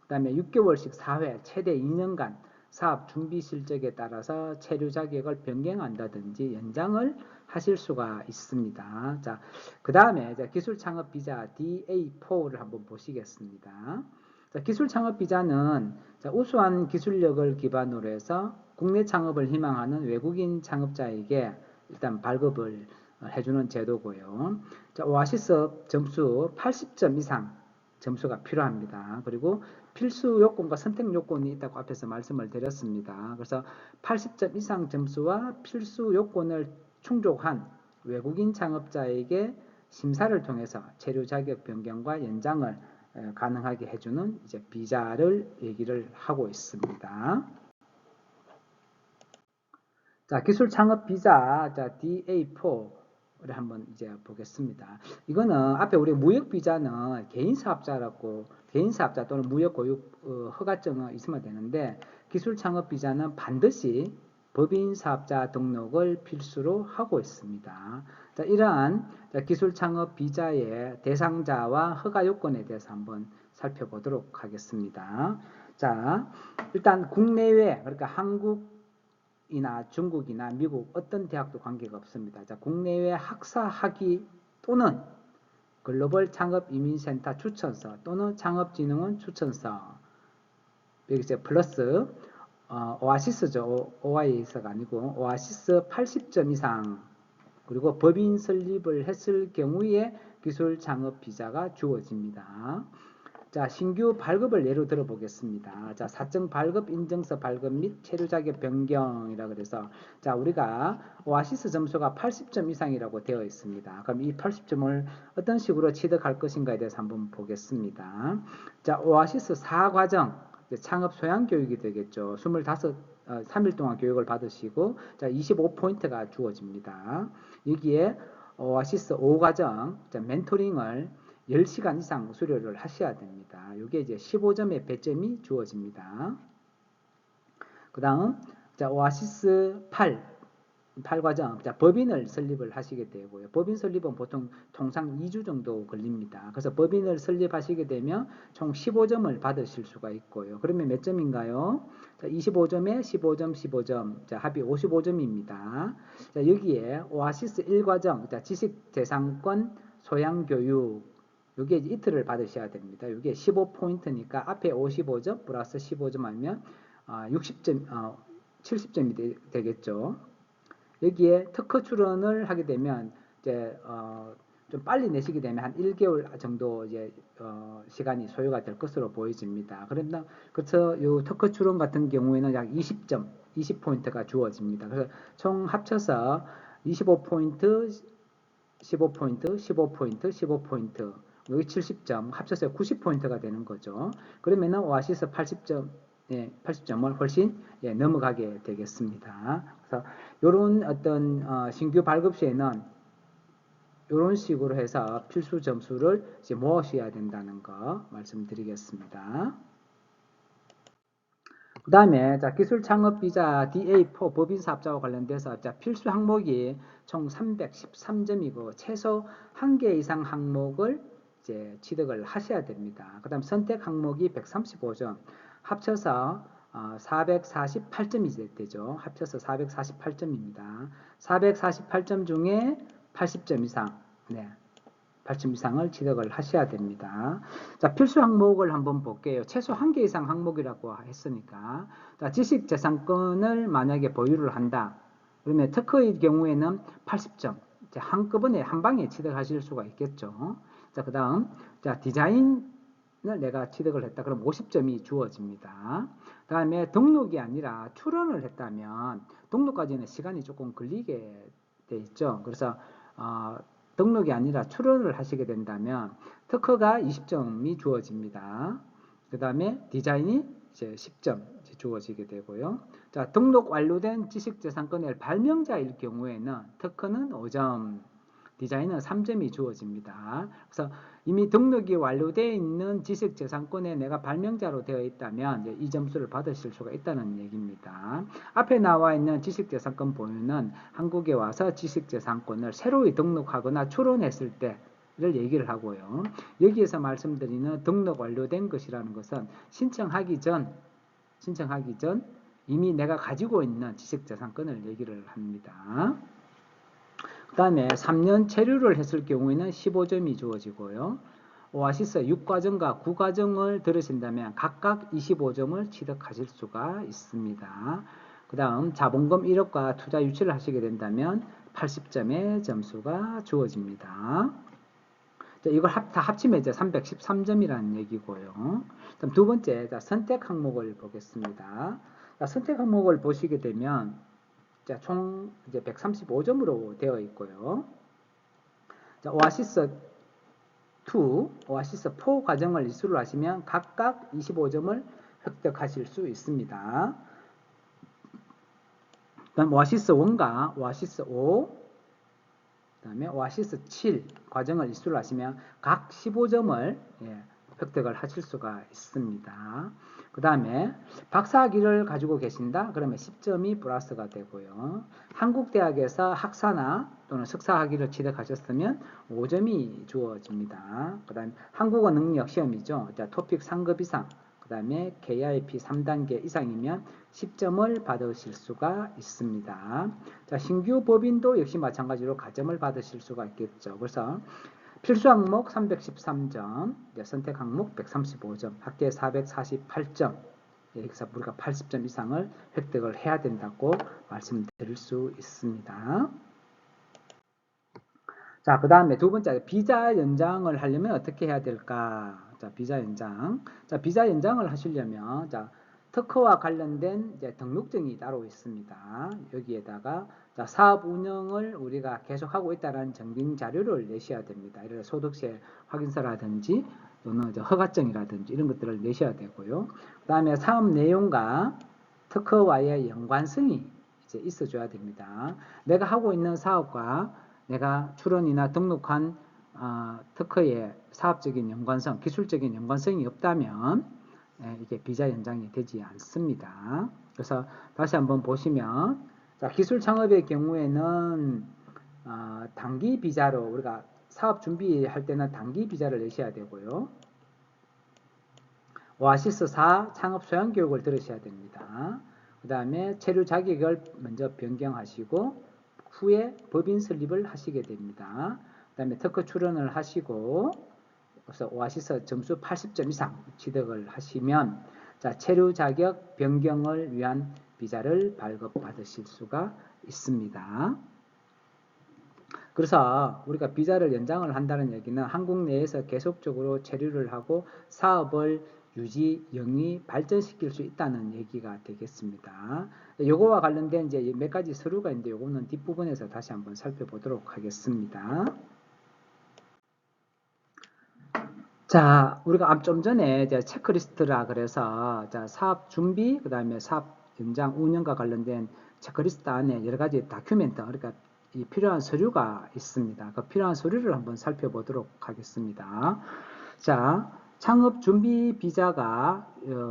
Speaker 1: 그 다음에 6개월씩 4회, 최대 2년간 사업 준비 실적에 따라서 체류 자격을 변경한다든지 연장을 하실 수가 있습니다. 자, 그 다음에 기술 창업 비자 DA4를 한번 보시겠습니다. 자, 기술 창업 비자는 우수한 기술력을 기반으로 해서 국내 창업을 희망하는 외국인 창업자에게 일단 발급을 해주는 제도고요. 자, 오아시스 점수 80점 이상 점수가 필요합니다. 그리고 필수 요건과 선택 요건이 있다고 앞에서 말씀을 드렸습니다. 그래서 80점 이상 점수와 필수 요건을 충족한 외국인 창업자에게 심사를 통해서 체류 자격 변경과 연장을 가능하게 해주는 이제 비자를 얘기를 하고 있습니다. 자, 기술 창업 비자, 자, DA4를 한번 이제 보겠습니다. 이거는 앞에 우리 무역 비자는 개인 사업자 또는 무역 고유 허가증은 있으면 되는데, 기술 창업 비자는 반드시 법인 사업자 등록을 필수로 하고 있습니다. 자, 이러한 기술 창업 비자의 대상자와 허가 요건에 대해서 한번 살펴보도록 하겠습니다. 자, 일단 국내외, 그러니까 한국이나 중국이나 미국 어떤 대학도 관계가 없습니다. 자, 국내외 학사 학위 또는 글로벌 창업 이민센터 추천서 또는 창업진흥원 추천서, 여기 이제 플러스 오아시스죠. OIS가 아니고 오아시스 80점 이상, 그리고 법인 설립을 했을 경우에 기술 창업 비자가 주어집니다. 자, 신규 발급을 예로 들어 보겠습니다. 자, 사적 발급 인증서 발급 및 체류 자격 변경이라 그래서, 자, 우리가 오아시스 점수가 80점 이상이라고 되어 있습니다. 그럼 이 80점을 어떤 식으로 취득할 것인가에 대해서 한번 보겠습니다. 자, 오아시스 4과정 창업 소양 교육이 되겠죠. 3일 동안 교육을 받으시고, 자, 25포인트가 주어집니다. 여기에 오아시스 5과정 멘토링을 10시간 이상 수료를 하셔야 됩니다. 이게 이제 15점의 배점이 주어집니다. 그 다음, 자, 오아시스 8과정, 자, 법인을 설립을 하시게 되고요. 법인 설립은 보통 통상 2주 정도 걸립니다. 그래서 법인을 설립하시게 되면 총 15점을 받으실 수가 있고요. 그러면 몇 점인가요? 자, 25점에 15점, 15점, 자, 합이 55점입니다. 자, 여기에 오아시스 1과정, 자, 지식재산권 소양교육, 이게 이틀을 받으셔야 됩니다. 이게 15포인트니까 앞에 55점 플러스 15점 하면 60점, 70점이 되겠죠. 여기에 특허 출원을 하게 되면 이제 좀 빨리 내시게 되면 한 1개월 정도 이제 시간이 소요가 될 것으로 보여집니다. 그래서 이 특허 출원 같은 경우에는 약 20점, 20포인트가 주어집니다. 그래서 총 합쳐서 25포인트, 15포인트, 15포인트, 15포인트, 여기 70점, 합쳐서 90포인트가 되는 거죠. 그러면은 오아시스 80점, 80점을 훨씬 넘어가게 되겠습니다. 그래서 이런 어떤 신규 발급 시에는 이런 식으로 해서 필수 점수를 이제 모으셔야 된다는 거 말씀드리겠습니다. 그 다음에 기술 창업 비자 DA4 법인 사업자와 관련돼서 필수 항목이 총 313점이고 최소 1개 이상 항목을 이제 취득을 하셔야 됩니다. 그 다음 선택 항목이 135점, 합쳐서 448점이 되죠. 합쳐서 448점입니다. 448점 중에 80점 이상, 80점 이상을 취득을 하셔야 됩니다. 자, 필수 항목을 한번 볼게요. 최소 1개 이상 항목이라고 했으니까, 자, 지식재산권을 만약에 보유를 한다. 그러면 특허의 경우에는 80점, 한꺼번에 한 방에 취득하실 수가 있겠죠. 자, 그 다음, 자, 디자인을 내가 취득을 했다. 그럼 50점이 주어집니다. 그 다음에 등록이 아니라 출원을 했다면, 등록까지는 시간이 조금 걸리게 돼 있죠. 그래서, 등록이 아니라 출원을 하시게 된다면, 특허가 20점이 주어집니다. 그 다음에 디자인이 이제 10점 주어지게 되고요. 자, 등록 완료된 지식재산권의 발명자일 경우에는 특허는 5점, 디자인은 3점이 주어집니다. 그래서 이미 등록이 완료되어 있는 지식재산권에 내가 발명자로 되어 있다면 이 점수를 받으실 수가 있다는 얘기입니다. 앞에 나와 있는 지식재산권 보유는 한국에 와서 지식재산권을 새로이 등록하거나 출원했을 때를 얘기를 하고요. 여기에서 말씀드리는 등록 완료된 것이라는 것은 신청하기 전 이미 내가 가지고 있는 지식재산권을 얘기를 합니다. 그 다음에 3년 체류를 했을 경우에는 15점이 주어지고요. 오아시스 6과정과 9과정을 들으신다면 각각 25점을 취득하실 수가 있습니다. 그 다음 자본금 1억과 투자 유치를 하시게 된다면 80점의 점수가 주어집니다. 이걸 다 합치면 이제 313점이라는 얘기고요. 그럼 두 번째, 선택 항목을 보겠습니다. 선택 항목을 보시게 되면 총 이제 135점으로 되어 있고요. 오아시스 2, 오아시스 4 과정을 이수를 하시면 각각 25점을 획득하실 수 있습니다. 그다음 오아시스 1과 오아시스 5, 그다음에 오아시스 7 과정을 이수를 하시면 각 15점을 획득을 하실 수가 있습니다. 그 다음에 박사학위를 가지고 계신다? 그러면 10점이 플러스가 되고요. 한국대학에서 학사나 또는 석사학위를 취득하셨으면 5점이 주어집니다. 그 다음에 한국어 능력 시험이죠. 토픽 3급 이상, 그 다음에 KIP 3단계 이상이면 10점을 받으실 수가 있습니다. 자, 신규 법인도 역시 마찬가지로 가점을 받으실 수가 있겠죠. 그래서 필수 항목 313점, 선택 항목 135점, 합계 448점, 여기서 우리가 80점 이상을 획득을 해야 된다고 말씀드릴 수 있습니다. 자, 그 다음에 두 번째, 비자 연장을 하려면 어떻게 해야 될까? 자, 비자 연장. 자, 비자 연장을 하시려면, 자, 특허와 관련된 이제 등록증이 따로 있습니다. 여기에다가 자, 사업 운영을 우리가 계속하고 있다는 증빙 자료를 내셔야 됩니다. 이런 소득세 확인서라든지 또는 허가증이라든지 이런 것들을 내셔야 되고요. 그 다음에 사업 내용과 특허와의 연관성이 이제 있어줘야 됩니다. 내가 하고 있는 사업과 내가 출원이나 등록한 특허의 사업적인 연관성, 기술적인 연관성이 없다면 이게 비자 연장이 되지 않습니다. 그래서 다시 한번 보시면 자, 기술 창업의 경우에는 단기 비자로 우리가 사업 준비할 때는 단기 비자를 내셔야 되고요. 오아시스 4 창업 소양 교육을 들으셔야 됩니다. 그 다음에 체류 자격을 먼저 변경하시고 후에 법인 설립을 하시게 됩니다. 그 다음에 특허 출원을 하시고 그래서 오아시스 점수 80점 이상 취득을 하시면 자, 체류 자격 변경을 위한 비자를 발급받으실 수가 있습니다. 그래서 우리가 비자를 연장을 한다는 얘기는 한국 내에서 계속적으로 체류를 하고 사업을 유지, 영위, 발전시킬 수 있다는 얘기가 되겠습니다. 요거와 관련된 이제 몇 가지 서류가 있는데 요거는 뒷부분에서 다시 한번 살펴보도록 하겠습니다. 자, 우리가 좀 전에 이제 체크리스트라 그래서 자, 사업 준비, 그 다음에 사업 연장 운영과 관련된 체크리스트 안에 여러 가지 다큐멘트, 그러니까 이 필요한 서류가 있습니다. 그 필요한 서류를 한번 살펴보도록 하겠습니다. 자, 창업 준비 비자가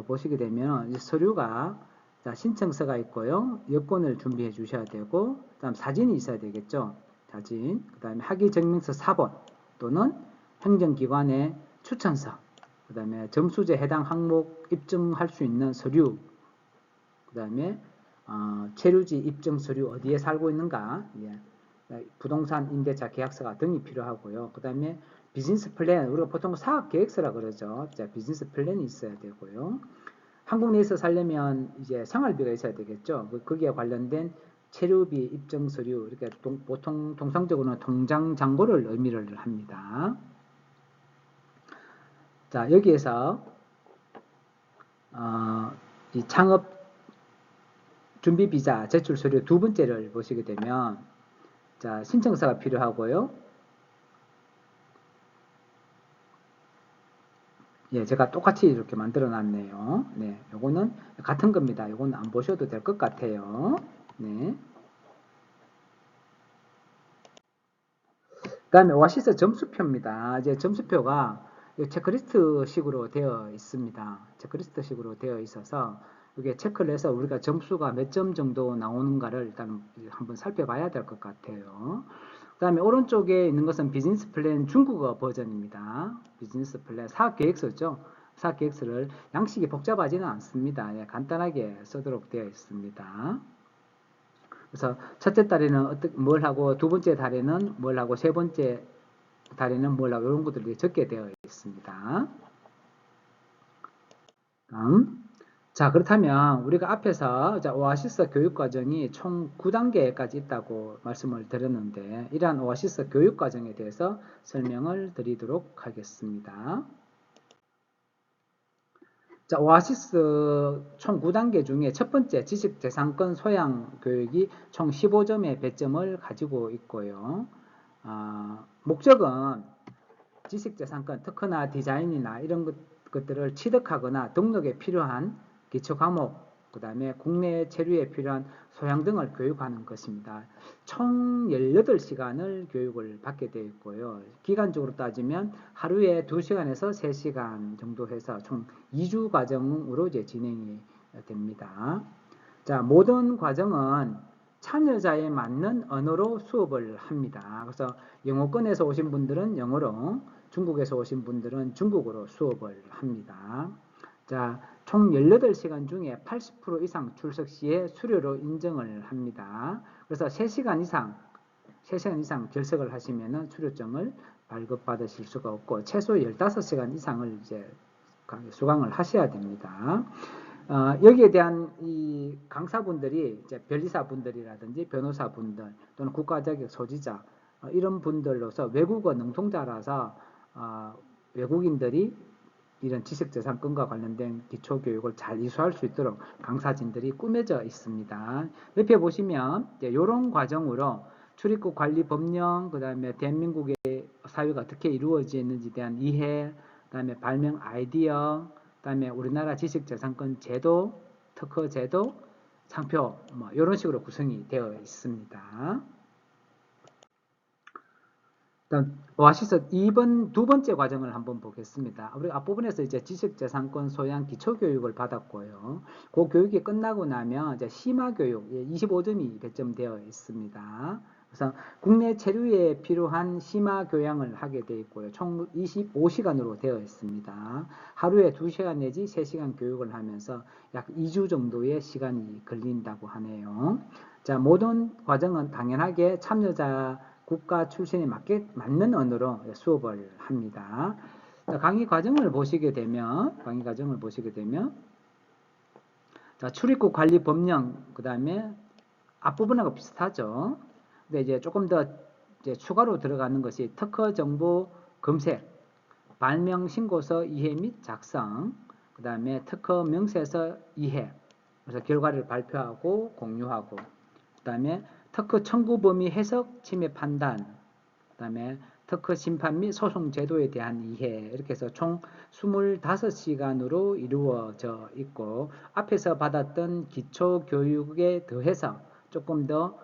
Speaker 1: 보시게 되면 이 서류가 자, 신청서가 있고요. 여권을 준비해 주셔야 되고, 그다음 사진이 있어야 되겠죠. 사진, 그다음에 학위증명서 4번 또는 행정기관의 추천서, 그 다음에 점수제 해당 항목 입증할 수 있는 서류, 그 다음에 체류지 입증 서류 어디에 살고 있는가, 부동산 임대차 계약서가 등이 필요하고요. 그 다음에 비즈니스 플랜, 우리가 보통 사업 계획서라 그러죠. 자, 비즈니스 플랜이 있어야 되고요. 한국 내에서 살려면 이제 생활비가 있어야 되겠죠. 거기에 관련된 체류비 입증 서류, 이렇게 보통 통상적으로는 통장 잔고를 의미를 합니다. 자, 여기에서 이 창업 준비 비자 제출 서류 두 번째를 보시게 되면 자, 신청서가 필요하고요. 예, 제가 똑같이 이렇게 만들어 놨네요. 네, 요거는 같은 겁니다. 요거는 안 보셔도 될 것 같아요. 네. 그 다음에 오아시스 점수표입니다. 이제 점수표가 체크리스트 식으로 되어 있습니다. 체크리스트 식으로 되어 있어서 이게 체크를 해서 우리가 점수가 몇 점 정도 나오는가를 일단 한번 살펴봐야 될 것 같아요. 그 다음에 오른쪽에 있는 것은 비즈니스 플랜 중국어 버전입니다. 비즈니스 플랜 사업 계획서죠. 사업계획서를 양식이 복잡하지는 않습니다. 예, 간단하게 쓰도록 되어 있습니다. 그래서 첫째 달에는 뭘 하고 두 번째 달에는 뭘 하고 세 번째 달에는 뭘 하고 이런 것들이 적게 되어 있습니다. 다음. 자, 그렇다면 우리가 앞에서 오아시스 교육과정이 총 9단계까지 있다고 말씀을 드렸는데 이러한 오아시스 교육과정에 대해서 설명을 드리도록 하겠습니다. 자, 오아시스 총 9단계 중에 첫 번째 지식재산권 소양 교육이 총 15점의 배점을 가지고 있고요. 목적은 지식재산권, 특허나 디자인이나 이런 것들을 취득하거나 등록에 필요한 기초 과목, 그 다음에 국내 체류에 필요한 소양 등을 교육하는 것입니다. 총 18시간을 교육을 받게 되어 있고요. 기간적으로 따지면 하루에 2시간에서 3시간 정도 해서 총 2주 과정으로 이제 진행이 됩니다. 자, 모든 과정은 참여자에 맞는 언어로 수업을 합니다. 그래서 영어권에서 오신 분들은 영어로, 중국에서 오신 분들은 중국어로 수업을 합니다. 자, 총 18시간 중에 80% 이상 출석 시에 수료로 인정을 합니다. 그래서 3시간 이상 결석을 하시면 수료증을 발급받으실 수가 없고 최소 15시간 이상을 이제 수강을 하셔야 됩니다. 여기에 대한 이 강사분들이 이제 변리사분들이라든지 변호사분들 또는 국가자격 소지자 이런 분들로서 외국어 능통자라서 외국인들이 이런 지식재산권과 관련된 기초교육을 잘 이수할 수 있도록 강사진들이 꾸며져 있습니다. 옆에 보시면 이런 과정으로 출입국 관리 법령, 그 다음에 대한민국의 사회가 어떻게 이루어지는지에 대한 이해, 그 다음에 발명 아이디어, 그 다음에 우리나라 지식재산권 제도, 특허 제도, 상표 이런 식으로 구성이 되어 있습니다. 오아시스 2번 두 번째 과정을 한번 보겠습니다. 우리 앞부분에서 이제 지식재산권 소양 기초교육을 받았고요. 그 교육이 끝나고 나면 이제 심화교육 25점이 배점되어 있습니다. 그래서 국내 체류에 필요한 심화교양을 하게 되어 있고요. 총 25시간으로 되어 있습니다. 하루에 2시간 내지 3시간 교육을 하면서 약 2주 정도의 시간이 걸린다고 하네요. 자, 모든 과정은 당연하게 참여자 국가 출신에 맞는 언어로 수업을 합니다. 강의 과정을 보시게 되면 자, 출입국 관리 법령 그 다음에 앞부분하고 비슷하죠. 근데 이제 조금 더 이제 추가로 들어가는 것이 특허 정보 검색, 발명 신고서 이해 및 작성, 그 다음에 특허 명세서 이해, 그래서 결과를 발표하고 공유하고, 그 다음에 특허 청구 범위 해석, 침해 판단, 그 다음에 특허 심판 및 소송 제도에 대한 이해, 이렇게 해서 총 25시간으로 이루어져 있고 앞에서 받았던 기초 교육에 더해서 조금 더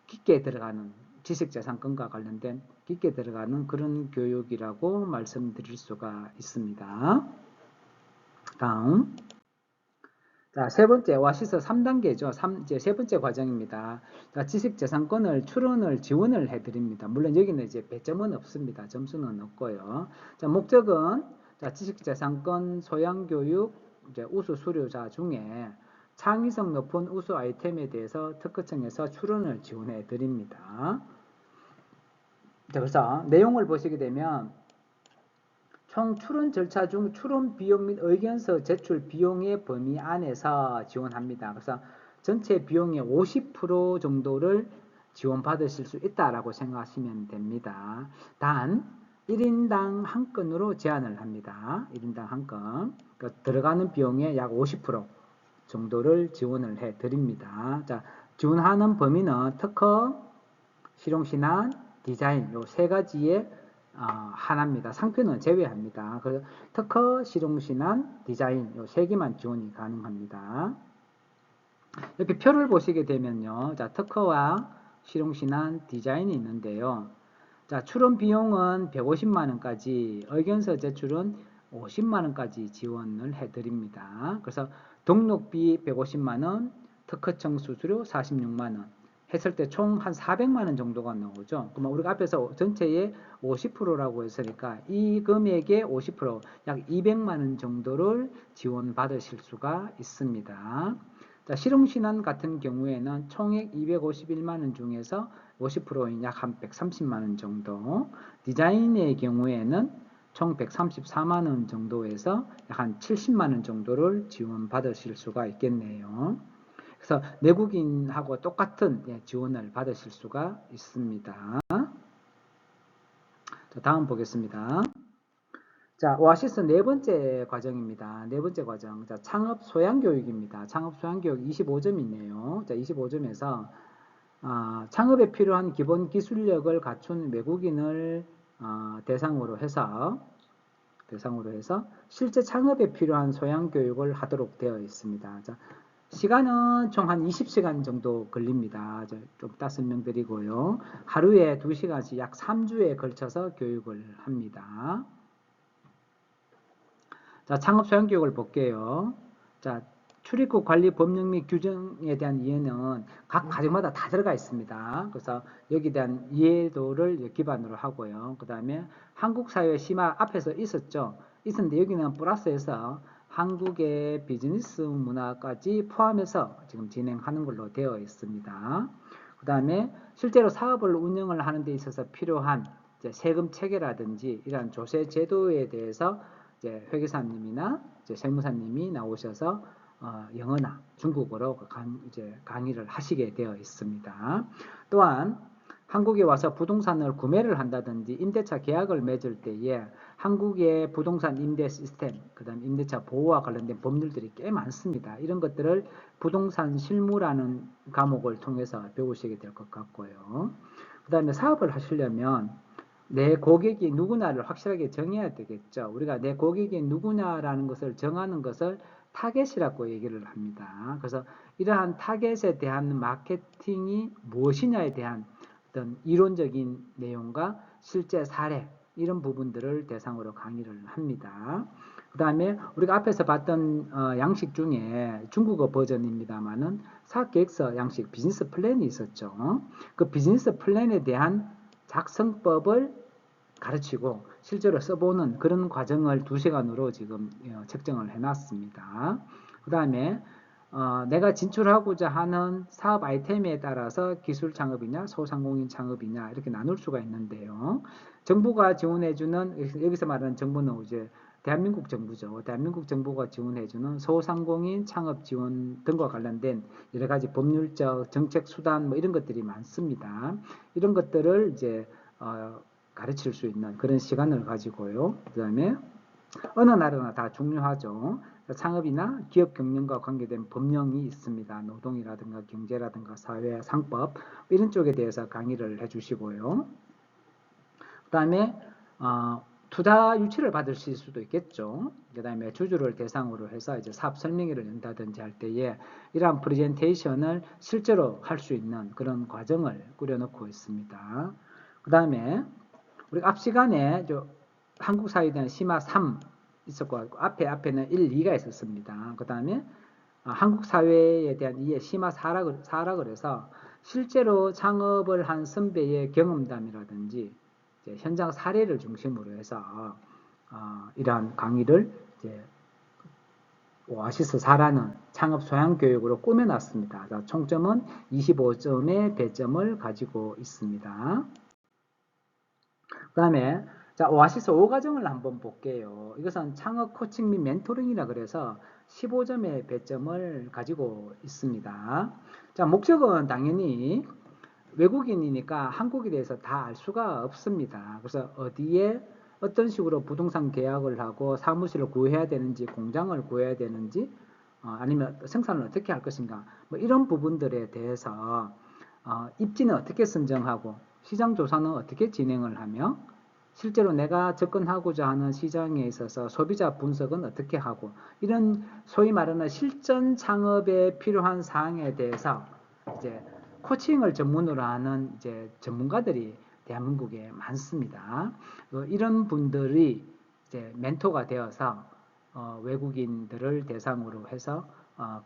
Speaker 1: 깊게 들어가는 지식재산권과 관련된 깊게 들어가는 그런 교육이라고 말씀드릴 수가 있습니다. 다음. 자, 세 번째 오아시스 3단계죠. 이제 세 번째 과정입니다. 자, 지식재산권을 출원을 지원을 해드립니다. 물론 여기는 이제 배점은 없습니다. 점수는 없고요. 자, 목적은 자, 지식재산권 소양교육 이제 우수 수료자 중에 창의성 높은 우수 아이템에 대해서 특허청에서 출원을 지원해 드립니다. 자, 그래서 내용을 보시게 되면 총 출원 절차 중 출원 비용 및 의견서 제출 비용의 범위 안에서 지원합니다. 그래서 전체 비용의 50% 정도를 지원받으실 수 있다라고 생각하시면 됩니다. 단 1인당 한 건으로 제한을 합니다. 1인당 한 건. 그러니까 들어가는 비용의 약 50% 정도를 지원을 해 드립니다. 자, 지원하는 범위는 특허, 실용신안, 디자인 요 세 가지의 하나입니다. 상표는 제외합니다. 그래서 특허, 실용신안, 디자인 요 세 개만 지원이 가능합니다. 이렇게 표를 보시게 되면요. 자, 특허와 실용신안, 디자인이 있는데요. 자, 출원 비용은 150만원까지, 의견서 제출은 50만원까지 지원을 해드립니다. 그래서 등록비 150만원, 특허청 수수료 46만원, 했을 때 총 한 400만 원 정도가 나오죠. 그러면 우리가 앞에서 전체의 50%라고 했으니까 이 금액의 50%, 약 200만 원 정도를 지원받으실 수가 있습니다. 자, 실용신안 같은 경우에는 총액 251만 원 중에서 50%인 약 한 130만 원 정도, 디자인의 경우에는 총 134만 원 정도에서 약 한 70만 원 정도를 지원받으실 수가 있겠네요. 그래서 내국인하고 똑같은 지원을 받으실 수가 있습니다. 자, 다음 보겠습니다. 자, 오아시스 네 번째 과정입니다. 네 번째 과정. 자, 창업 소양 교육입니다. 창업 소양 교육 25점 있네요. 자, 25점에서 창업에 필요한 기본 기술력을 갖춘 외국인을 대상으로 해서 실제 창업에 필요한 소양 교육을 하도록 되어 있습니다. 자, 시간은 총 한 20시간 정도 걸립니다. 좀 이따 설명드리고요. 하루에 2시간씩 약 3주에 걸쳐서 교육을 합니다. 자, 창업 소양 교육을 볼게요. 자, 출입국 관리 법령 및 규정에 대한 이해는 각 가정마다 다 들어가 있습니다. 그래서 여기에 대한 이해도를 기반으로 하고요. 그 다음에 한국 사회 심화 앞에서 있었는데 여기는 플러스해서 한국의 비즈니스 문화까지 포함해서 지금 진행하는 걸로 되어 있습니다. 그 다음에 실제로 사업을 운영을 하는 데 있어서 필요한 세금 체계라든지 이러한 조세 제도에 대해서 회계사님이나 세무사님이 나오셔서 영어나 중국어로 강의를 하시게 되어 있습니다. 또한 한국에 와서 부동산을 구매를 한다든지 임대차 계약을 맺을 때에 한국의 부동산 임대 시스템, 그 다음 임대차 보호와 관련된 법률들이 꽤 많습니다. 이런 것들을 부동산 실무라는 과목을 통해서 배우시게 될 것 같고요. 그 다음에 사업을 하시려면 내 고객이 누구나를 확실하게 정해야 되겠죠. 우리가 내 고객이 누구냐라는 것을 정하는 것을 타겟이라고 얘기를 합니다. 그래서 이러한 타겟에 대한 마케팅이 무엇이냐에 대한 어떤 이론적인 내용과 실제 사례 이런 부분들을 대상으로 강의를 합니다. 그 다음에 우리가 앞에서 봤던 양식 중에 중국어 버전입니다만은 사업계획서 양식 비즈니스 플랜이 있었죠. 그 비즈니스 플랜에 대한 작성법을 가르치고 실제로 써보는 그런 과정을 2시간으로 지금 책정을 해놨습니다. 그 다음에 내가 진출하고자 하는 사업 아이템에 따라서 기술 창업이냐 소상공인 창업이냐 이렇게 나눌 수가 있는데요. 정부가 지원해주는, 여기서 말하는 정부는 이제 대한민국 정부죠. 대한민국 정부가 지원해주는 소상공인 창업 지원 등과 관련된 여러 가지 법률적 정책 수단 뭐 이런 것들이 많습니다. 이런 것들을 이제 가르칠 수 있는 그런 시간을 가지고요. 그 다음에 어느 나라나 다 중요하죠. 창업이나 기업 경영과 관계된 법령이 있습니다. 노동이라든가 경제라든가 사회, 상법 이런 쪽에 대해서 강의를 해주시고요. 그 다음에 투자 유치를 받으실 수도 있겠죠. 그 다음에 주주를 대상으로 해서 이제 사업 설명회를 연다든지 할 때에 이러한 프레젠테이션을 실제로 할 수 있는 그런 과정을 꾸려놓고 있습니다. 그 다음에 우리 앞 시간에 한국 사회에 대한 심화 3 있었고 앞에는 1, 2가 있었습니다. 그 다음에 한국 사회에 대한 이해 심화 4라 그래서 실제로 창업을 한 선배의 경험담이라든지 현장 사례를 중심으로 해서 이러한 강의를 오아시스 4라는 창업 소양 교육으로 꾸며놨습니다. 총점은 25점의 배점을 가지고 있습니다. 그 다음에 오아시스 5과정을 한번 볼게요. 이것은 창업 코칭 및 멘토링이라 그래서 15점의 배점을 가지고 있습니다. 목적은 당연히 외국인이니까 한국에 대해서 다 알 수가 없습니다. 그래서 어디에 어떤 식으로 부동산 계약을 하고 사무실을 구해야 되는지 공장을 구해야 되는지 아니면 생산을 어떻게 할 것인가 뭐 이런 부분들에 대해서 입지는 어떻게 선정하고 시장 조사는 어떻게 진행을 하며 실제로 내가 접근하고자 하는 시장에 있어서 소비자 분석은 어떻게 하고 이런 소위 말하는 실전 창업에 필요한 사항에 대해서 이제 코칭을 전문으로 하는 이제 전문가들이 대한민국에 많습니다. 이런 분들이 이제 멘토가 되어서 외국인들을 대상으로 해서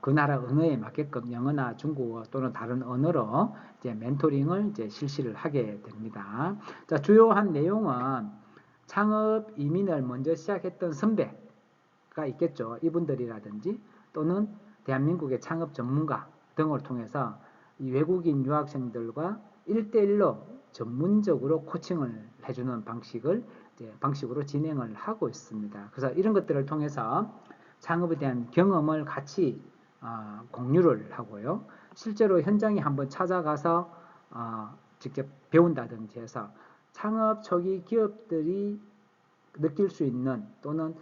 Speaker 1: 그 나라 언어에 맞게끔 영어나 중국어 또는 다른 언어로 이제 멘토링을 이제 실시를 하게 됩니다. 자, 주요한 내용은 창업 이민을 먼저 시작했던 선배가 있겠죠. 이분들이라든지 또는 대한민국의 창업 전문가 등을 통해서 이 외국인 유학생들과 1대1로 전문적으로 코칭을 해주는 방식으로 진행을 하고 있습니다. 그래서 이런 것들을 통해서 창업에 대한 경험을 같이 공유를 하고요. 실제로 현장에 한번 찾아가서 직접 배운다든지 해서 창업 초기 기업들이 느낄 수 있는 또는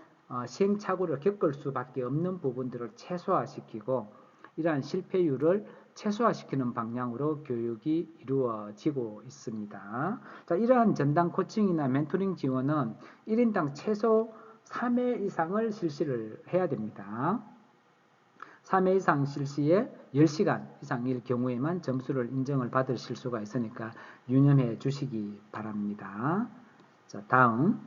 Speaker 1: 시행착오를 겪을 수밖에 없는 부분들을 최소화시키고 이러한 실패율을 최소화시키는 방향으로 교육이 이루어지고 있습니다. 자, 이러한 전담 코칭이나 멘토링 지원은 1인당 최소 3회 이상을 실시를 해야 됩니다. 3회 이상 실시에 10시간 이상일 경우에만 점수를 인정을 받으실 수가 있으니까 유념해 주시기 바랍니다. 자, 다음.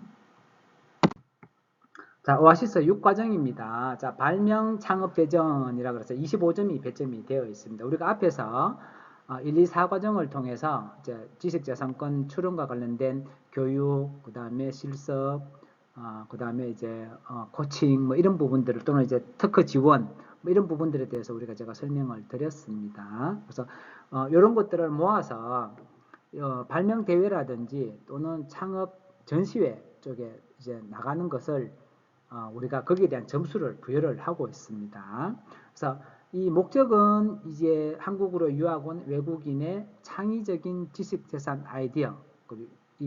Speaker 1: 자, 오아시스 6과정입니다. 자, 발명 창업 배전이라 그래서 25점이 배점이 되어 있습니다. 우리가 앞에서 1, 2, 4과정을 통해서 이제 지식재산권 출원과 관련된 교육, 그 다음에 실습, 그 다음에 이제 코칭 뭐 이런 부분들을 또는 이제 특허 지원 뭐 이런 부분들에 대해서 제가 설명을 드렸습니다. 그래서 이런 것들을 모아서 발명 대회라든지 또는 창업 전시회 쪽에 이제 나가는 것을 우리가 거기에 대한 점수를 부여를 하고 있습니다. 그래서 이 목적은 이제 한국으로 유학 온 외국인의 창의적인 지식재산 아이디어에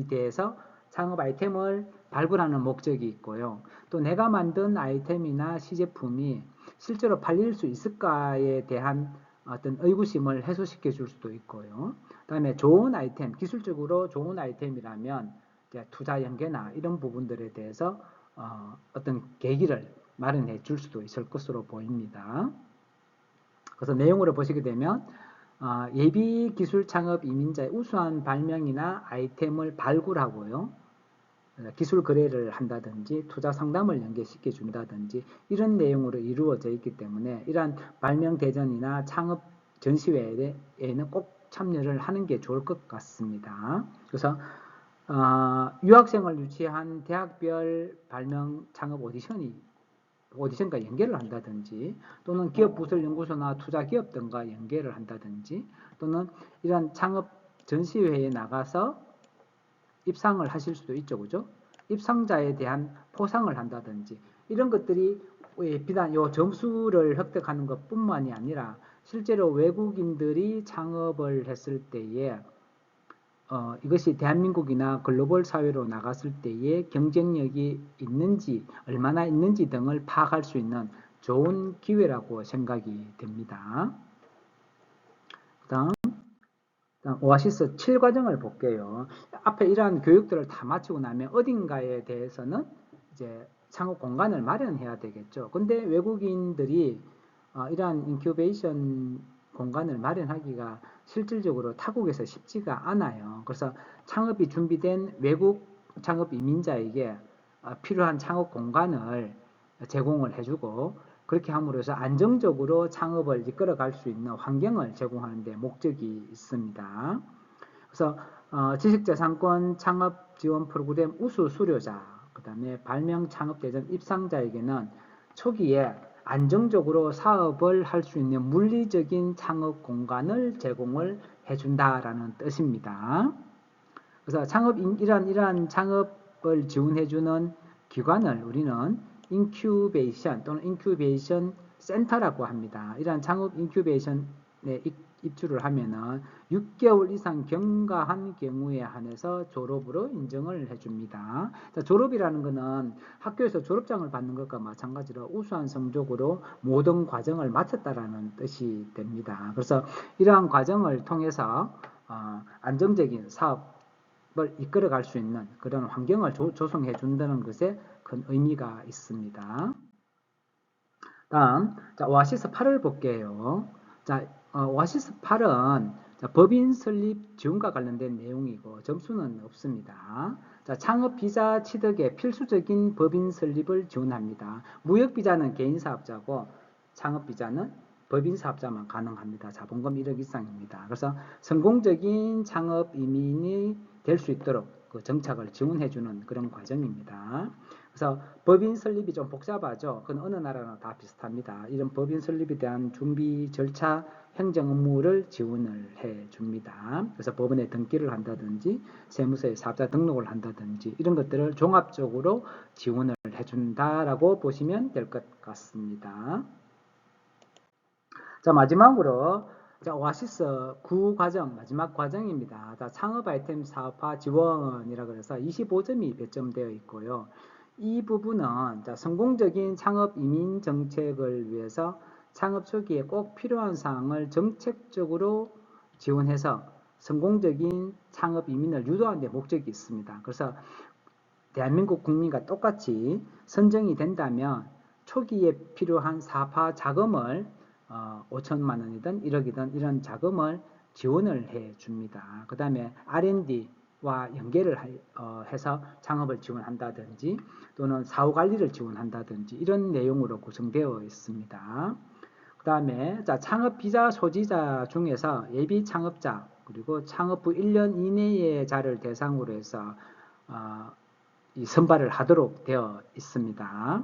Speaker 1: 대해서 창업 아이템을 발굴하는 목적이 있고요. 또 내가 만든 아이템이나 시제품이 실제로 팔릴 수 있을까에 대한 어떤 의구심을 해소시켜 줄 수도 있고요. 그 다음에 좋은 아이템, 기술적으로 좋은 아이템이라면 투자 연계나 이런 부분들에 대해서 어떤 계기를 마련해 줄 수도 있을 것으로 보입니다. 그래서 내용으로 보시게 되면 예비 기술 창업 이민자의 우수한 발명이나 아이템을 발굴하고요. 기술 거래를 한다든지 투자 상담을 연계시켜 준다든지 이런 내용으로 이루어져 있기 때문에 이러한 발명 대전이나 창업 전시회에는 꼭 참여를 하는 게 좋을 것 같습니다. 그래서 유학생을 유치한 대학별 발명 창업 오디션과 연계를 한다든지 또는 기업 부설 연구소나 투자 기업 등과 연계를 한다든지 또는 이런 창업 전시회에 나가서 입상을 하실 수도 있죠. 그죠? 입상자에 대한 포상을 한다든지 이런 것들이 비단 요 점수를 획득하는 것뿐만이 아니라 실제로 외국인들이 창업을 했을 때에 이것이 대한민국이나 글로벌 사회로 나갔을 때의 경쟁력이 있는지 얼마나 있는지 등을 파악할 수 있는 좋은 기회라고 생각이 됩니다. 다음 오아시스 7과정을 볼게요. 앞에 이러한 교육들을 다 마치고 나면 어딘가에 대해서는 이제 창업 공간을 마련해야 되겠죠. 근데 외국인들이 이러한 인큐베이션 공간을 마련하기가 실질적으로 타국에서 쉽지가 않아요. 그래서 창업이 준비된 외국 창업 이민자에게 필요한 창업 공간을 제공을 해주고 그렇게 함으로써 안정적으로 창업을 이끌어갈 수 있는 환경을 제공하는 데 목적이 있습니다. 그래서 지식재산권 창업 지원 프로그램 우수 수료자, 그 다음에 발명 창업 대전 입상자에게는 초기에 안정적으로 사업을 할 수 있는 물리적인 창업 공간을 제공을 해준다라는 뜻입니다. 그래서 이러한 창업을 지원해주는 기관을 우리는 인큐베이션 또는 인큐베이션 센터라고 합니다. 이러한 창업 인큐베이션에 입주를 하면은 6개월 이상 경과한 경우에 한해서 졸업으로 인정을 해줍니다. 졸업이라는 것은 학교에서 졸업장을 받는 것과 마찬가지로 우수한 성적으로 모든 과정을 마쳤다라는 뜻이 됩니다. 그래서 이러한 과정을 통해서 안정적인 사업을 이끌어갈 수 있는 그런 환경을 조성해 준다는 것에 큰 의미가 있습니다. 다음, 오아시스 8을 볼게요. 오아시스 8은 법인 설립 지원과 관련된 내용이고 점수는 없습니다. 창업 비자 취득에 필수적인 법인 설립을 지원합니다. 무역 비자는 개인 사업자고 창업비자는 법인 사업자만 가능합니다. 자본금 1억 이상입니다. 그래서 성공적인 창업 이민이 될 수 있도록 그 정착을 지원해주는 그런 과정입니다. 그래서 법인 설립이 좀 복잡하죠. 그건 어느 나라나 다 비슷합니다. 이런 법인 설립에 대한 준비 절차, 행정 업무를 지원을 해줍니다. 그래서 법원에 등기를 한다든지 세무서에 사업자 등록을 한다든지 이런 것들을 종합적으로 지원을 해준다라고 보시면 될 것 같습니다. 자, 마지막으로 오아시스 9과정, 마지막 과정입니다. 자, 창업 아이템 사업화 지원이라 그래서 25점이 배점되어 있고요. 이 부분은 성공적인 창업 이민 정책을 위해서 창업 초기에 꼭 필요한 사항을 정책적으로 지원해서 성공적인 창업 이민을 유도하는 데 목적이 있습니다. 그래서 대한민국 국민과 똑같이 선정이 된다면 초기에 필요한 사업화 자금을 5천만 원이든 1억이든 이런 자금을 지원을 해줍니다. 그 다음에 R&D와 연계를 해서 창업을 지원한다든지 또는 사후관리를 지원한다든지 이런 내용으로 구성되어 있습니다. 그 다음에 창업 비자 소지자 중에서 예비 창업자 그리고 창업 후 1년 이내의 자를 대상으로 해서 이 선발을 하도록 되어 있습니다.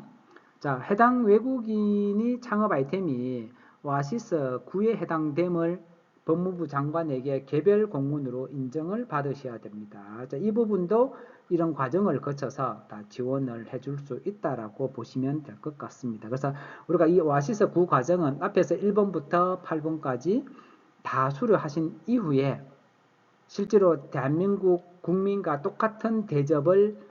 Speaker 1: 자, 해당 외국인이 창업 아이템이 오아시스 9에 해당됨을 법무부 장관에게 개별 공문으로 인정을 받으셔야 됩니다. 자, 이 부분도 이런 과정을 거쳐서 다 지원을 해줄 수 있다라고 보시면 될 것 같습니다. 그래서 우리가 이 오아시스 9 과정은 앞에서 1번부터 8번까지 다 수료하신 이후에 실제로 대한민국 국민과 똑같은 대접을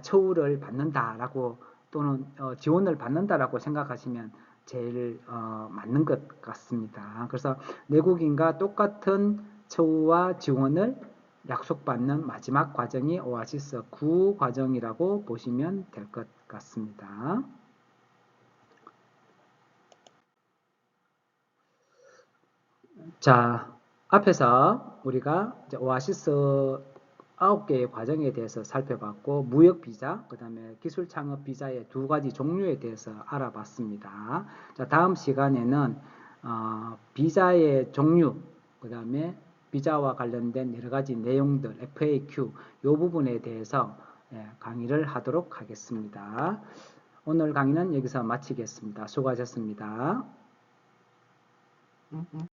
Speaker 1: 처우를 받는다라고 또는 지원을 받는다라고 생각하시면 제일 맞는 것 같습니다. 그래서 내국인과 똑같은 처우와 지원을 약속받는 마지막 과정이 오아시스 9 과정이라고 보시면 될 것 같습니다. 자, 앞에서 우리가 이제 오아시스 9개의 과정에 대해서 살펴봤고 무역비자, 그 다음에 기술창업비자의 두 가지 종류에 대해서 알아봤습니다. 자, 다음 시간에는 비자의 종류, 그 다음에 비자와 관련된 여러 가지 내용들, FAQ, 이 부분에 대해서 강의를 하도록 하겠습니다. 오늘 강의는 여기서 마치겠습니다. 수고하셨습니다.